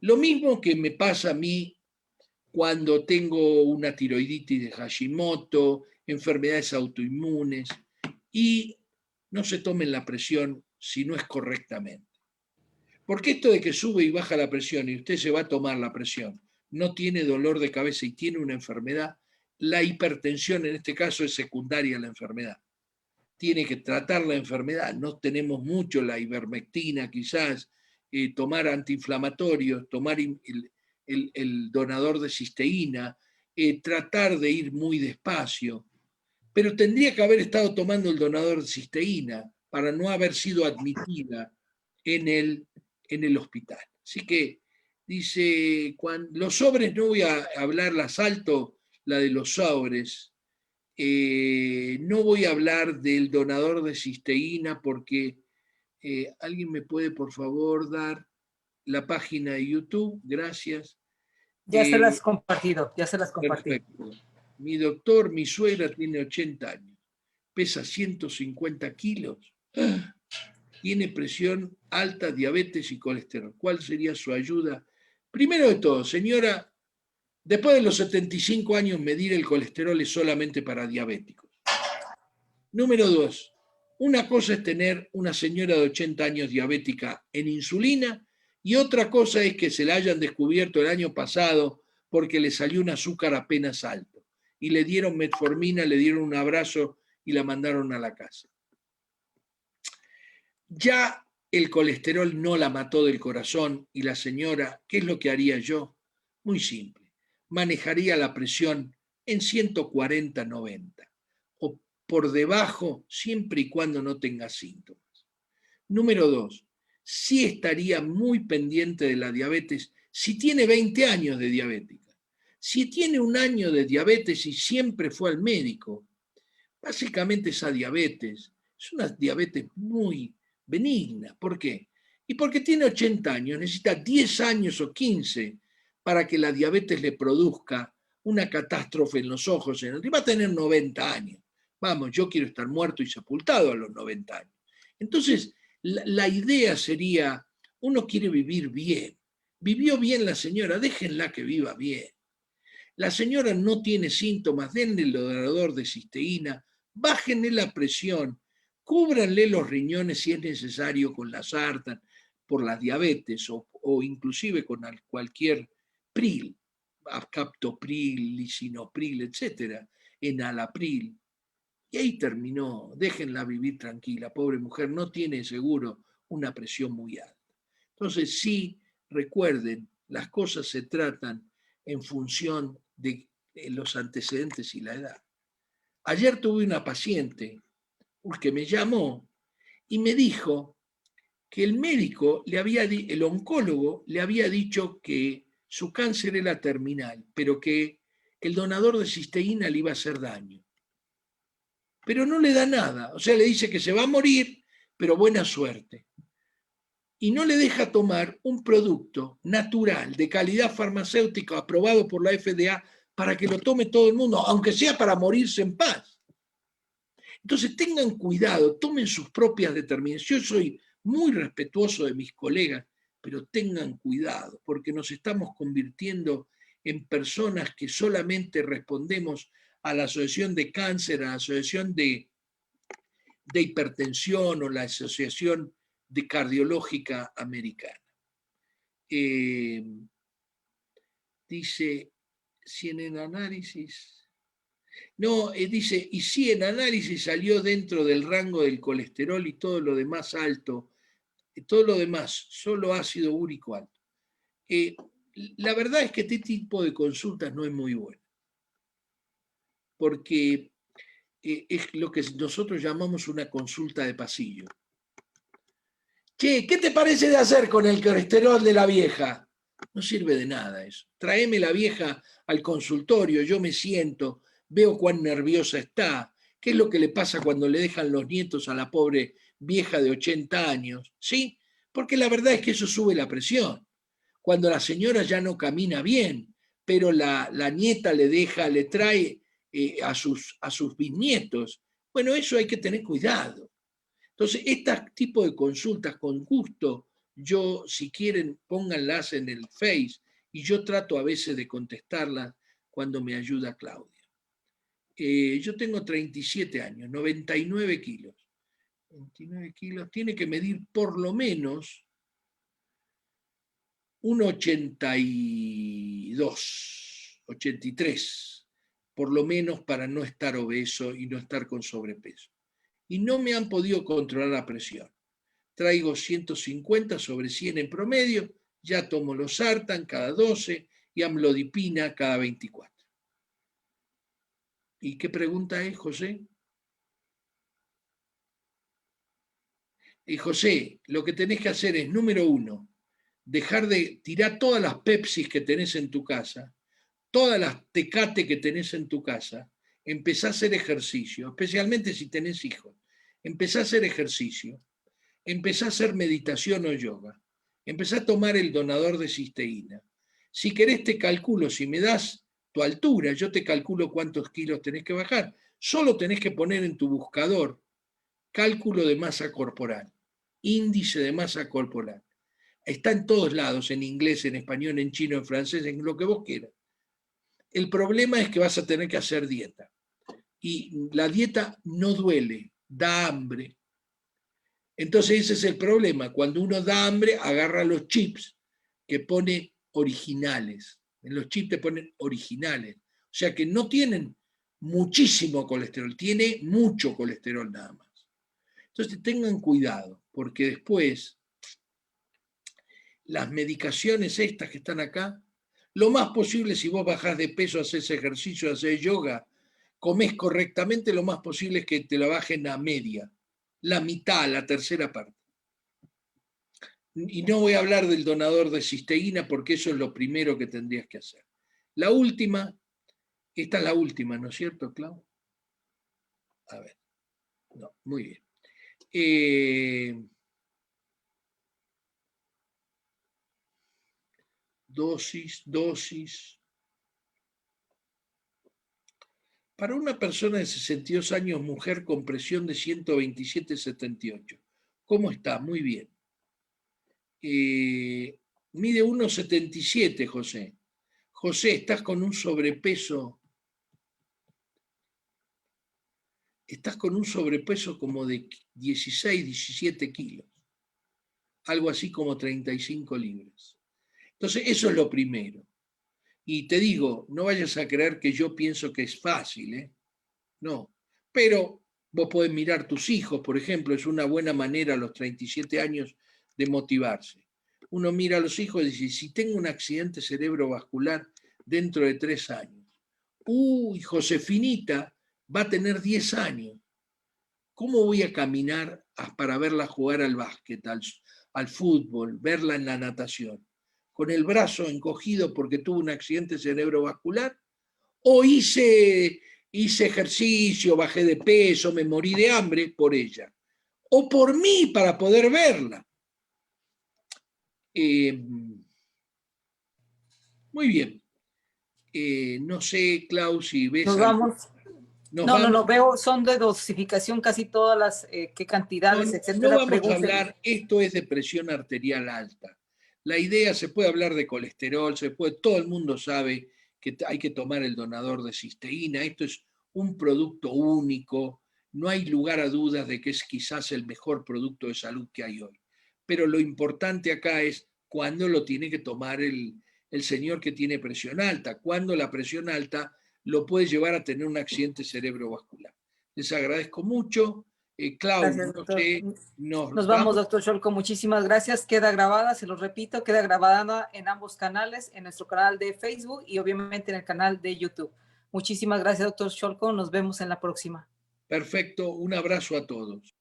Speaker 2: Lo mismo que me pasa a mí cuando tengo una tiroiditis de Hashimoto, enfermedades autoinmunes, y no se tomen la presión si no es correctamente. Porque esto de que sube y baja la presión y usted se va a tomar la presión, no tiene dolor de cabeza y tiene una enfermedad, la hipertensión en este caso es secundaria a la enfermedad. Tiene que tratar la enfermedad, no tenemos mucho, la ivermectina quizás, tomar antiinflamatorios, tomar el donador de cisteína, tratar de ir muy despacio, pero tendría que haber estado tomando el donador de cisteína para no haber sido admitida en el hospital. Así que dice, los sobres, no voy a hablar, la salto, la de los sobres, no voy a hablar del donador de cisteína porque alguien me puede por favor dar la página de YouTube, gracias.
Speaker 1: Ya se las compartido, ya se las compartí.
Speaker 2: Perfecto. Mi doctor, mi suegra tiene 80 años, pesa 150 kilos, tiene presión alta, diabetes y colesterol. ¿Cuál sería su ayuda? Primero de todo, señora, después de los 75 años medir el colesterol es solamente para diabéticos. Número 2, una cosa es tener una señora de 80 años diabética en insulina y otra cosa es que se la hayan descubierto el año pasado porque le salió un azúcar apenas alto y le dieron metformina, le dieron un abrazo y la mandaron a la casa. Ya el colesterol no la mató del corazón y la señora, ¿qué es lo que haría yo? Muy simple, manejaría la presión en 140-90 o por debajo siempre y cuando no tenga síntomas. Número 2, sí estaría muy pendiente de la diabetes si tiene 20 años de diabética. Si tiene 1 año de diabetes y siempre fue al médico, básicamente esa diabetes es una diabetes muy benigna. ¿Por qué? Y porque tiene 80 años, necesita 10 años o 15 para que la diabetes le produzca una catástrofe en los ojos. Y va a tener 90 años. Vamos, yo quiero estar muerto y sepultado a los 90 años. Entonces, la idea sería, uno quiere vivir bien. Vivió bien la señora, déjenla que viva bien. La señora no tiene síntomas, denle el donador de cisteína, bájenle la presión, cúbranle los riñones si es necesario con la sartan por la diabetes o inclusive con cualquier pril, captopril, lisinopril, etcétera, enalapril. Y ahí terminó, déjenla vivir tranquila, pobre mujer, no tiene seguro una presión muy alta. Entonces sí, recuerden, las cosas se tratan en función de los antecedentes y la edad. Ayer tuve una paciente que me llamó y me dijo que el médico, el oncólogo, le había dicho que su cáncer era terminal, pero que el donador de cisteína le iba a hacer daño. Pero no le da nada, o sea, le dice que se va a morir, pero buena suerte. Y no le deja tomar un producto natural, de calidad farmacéutica, aprobado por la FDA, para que lo tome todo el mundo, aunque sea para morirse en paz. Entonces tengan cuidado, tomen sus propias determinaciones. Yo soy muy respetuoso de mis colegas, pero tengan cuidado, porque nos estamos convirtiendo en personas que solamente respondemos a la Asociación de Cáncer, a la Asociación de Hipertensión o la Asociación de Cardiológica Americana. Dice, si en el análisis... No, dice, y si en análisis salió dentro del rango del colesterol y todo lo demás alto, todo lo demás, solo ácido úrico alto. La verdad es que este tipo de consultas no es muy bueno, porque es lo que nosotros llamamos una consulta de pasillo. Che, ¿qué te parece de hacer con el colesterol de la vieja? No sirve de nada eso. Tráeme la vieja al consultorio, yo me siento, veo cuán nerviosa está, qué es lo que le pasa cuando le dejan los nietos a la pobre vieja de 80 años, ¿sí? Porque la verdad es que eso sube la presión. Cuando la señora ya no camina bien, pero la nieta le deja, le trae a sus bisnietos, bueno, eso hay que tener cuidado. Entonces, este tipo de consultas con gusto, yo, si quieren, pónganlas en el Face y yo trato a veces de contestarlas cuando me ayuda Claudia. Yo tengo 37 años, 99 kilos. 29 kilos, tiene que medir por lo menos un 82, 83, por lo menos para no estar obeso y no estar con sobrepeso. Y no me han podido controlar la presión. Traigo 150/100 en promedio, ya tomo losartan cada 12 y amlodipina cada 24. ¿Y qué pregunta es, José? Y José, lo que tenés que hacer es, número 1, dejar de tirar todas las Pepsis que tenés en tu casa, todas las Tecate que tenés en tu casa, empezá a hacer ejercicio, especialmente si tenés hijos. Empezá a hacer ejercicio, empezá a hacer meditación o yoga, empezá a tomar el donador de cisteína. Si querés te calculo, si me das tu altura, yo te calculo cuántos kilos tenés que bajar. Solo tenés que poner en tu buscador cálculo de masa corporal, índice de masa corporal. Está en todos lados, en inglés, en español, en chino, en francés, en lo que vos quieras. El problema es que vas a tener que hacer dieta. Y la dieta no duele, da hambre. Entonces ese es el problema. Cuando uno da hambre, agarra los chips que pone originales. En los chips te ponen originales. O sea que no tienen muchísimo colesterol, tiene mucho colesterol nada más. Entonces tengan cuidado, porque después las medicaciones estas que están acá, lo más posible, si vos bajás de peso, haces ejercicio, haces yoga, comés correctamente, lo más posible es que te la bajen a media, la mitad, la tercera parte. Y no voy a hablar del donador de cisteína porque eso es lo primero que tendrías que hacer. La última, esta es la última, ¿no es cierto, Clau? A ver, no, muy bien. Dosis. Para una persona de 62 años, mujer con presión de 127/78, ¿cómo está? Muy bien. Mide 1,77, José. José, estás con un sobrepeso. Estás con un sobrepeso como de 16, 17 kilos. Algo así como 35 libras. Entonces, eso es lo primero. Y te digo, no vayas a creer que yo pienso que es fácil, ¿eh? No. Pero vos podés mirar tus hijos, por ejemplo, es una buena manera a los 37 años de motivarse. Uno mira a los hijos y dice, si tengo un accidente cerebrovascular dentro de 3 años, Josefinita va a tener 10 años. ¿Cómo voy a caminar para verla jugar al básquet, al fútbol, verla en la natación? ¿Con el brazo encogido porque tuvo un accidente cerebrovascular? ¿O hice ejercicio, bajé de peso, me morí de hambre por ella? ¿O por mí para poder verla? Muy bien. No sé, Klaus, si ves
Speaker 1: Nos
Speaker 2: algo.
Speaker 1: vamos.
Speaker 2: Nos
Speaker 1: No,
Speaker 2: vamos.
Speaker 1: veo, son de dosificación casi todas las, qué
Speaker 2: No,
Speaker 1: cantidades,
Speaker 2: no
Speaker 1: etcétera.
Speaker 2: vamos a
Speaker 1: Pregúntenle.
Speaker 2: hablar, esto es de presión arterial alta. La idea, se puede hablar de colesterol, todo el mundo sabe que hay que tomar el donador de cisteína, esto es un producto único, no hay lugar a dudas de que es quizás el mejor producto de salud que hay hoy. Pero lo importante acá es cuándo lo tiene que tomar el señor que tiene presión alta, cuándo la presión alta lo puede llevar a tener un accidente cerebrovascular. Les agradezco mucho. Clau,
Speaker 1: Gracias,
Speaker 2: no
Speaker 1: doctor.
Speaker 2: sé, nos
Speaker 1: Nos vamos,
Speaker 2: vamos.
Speaker 1: doctor Scholko. Muchísimas gracias. Queda grabada, se lo repito, queda grabada en ambos canales, en nuestro canal de Facebook y obviamente en el canal de YouTube. Muchísimas gracias, doctor Scholko. Nos vemos en la próxima.
Speaker 2: Perfecto, un abrazo a todos.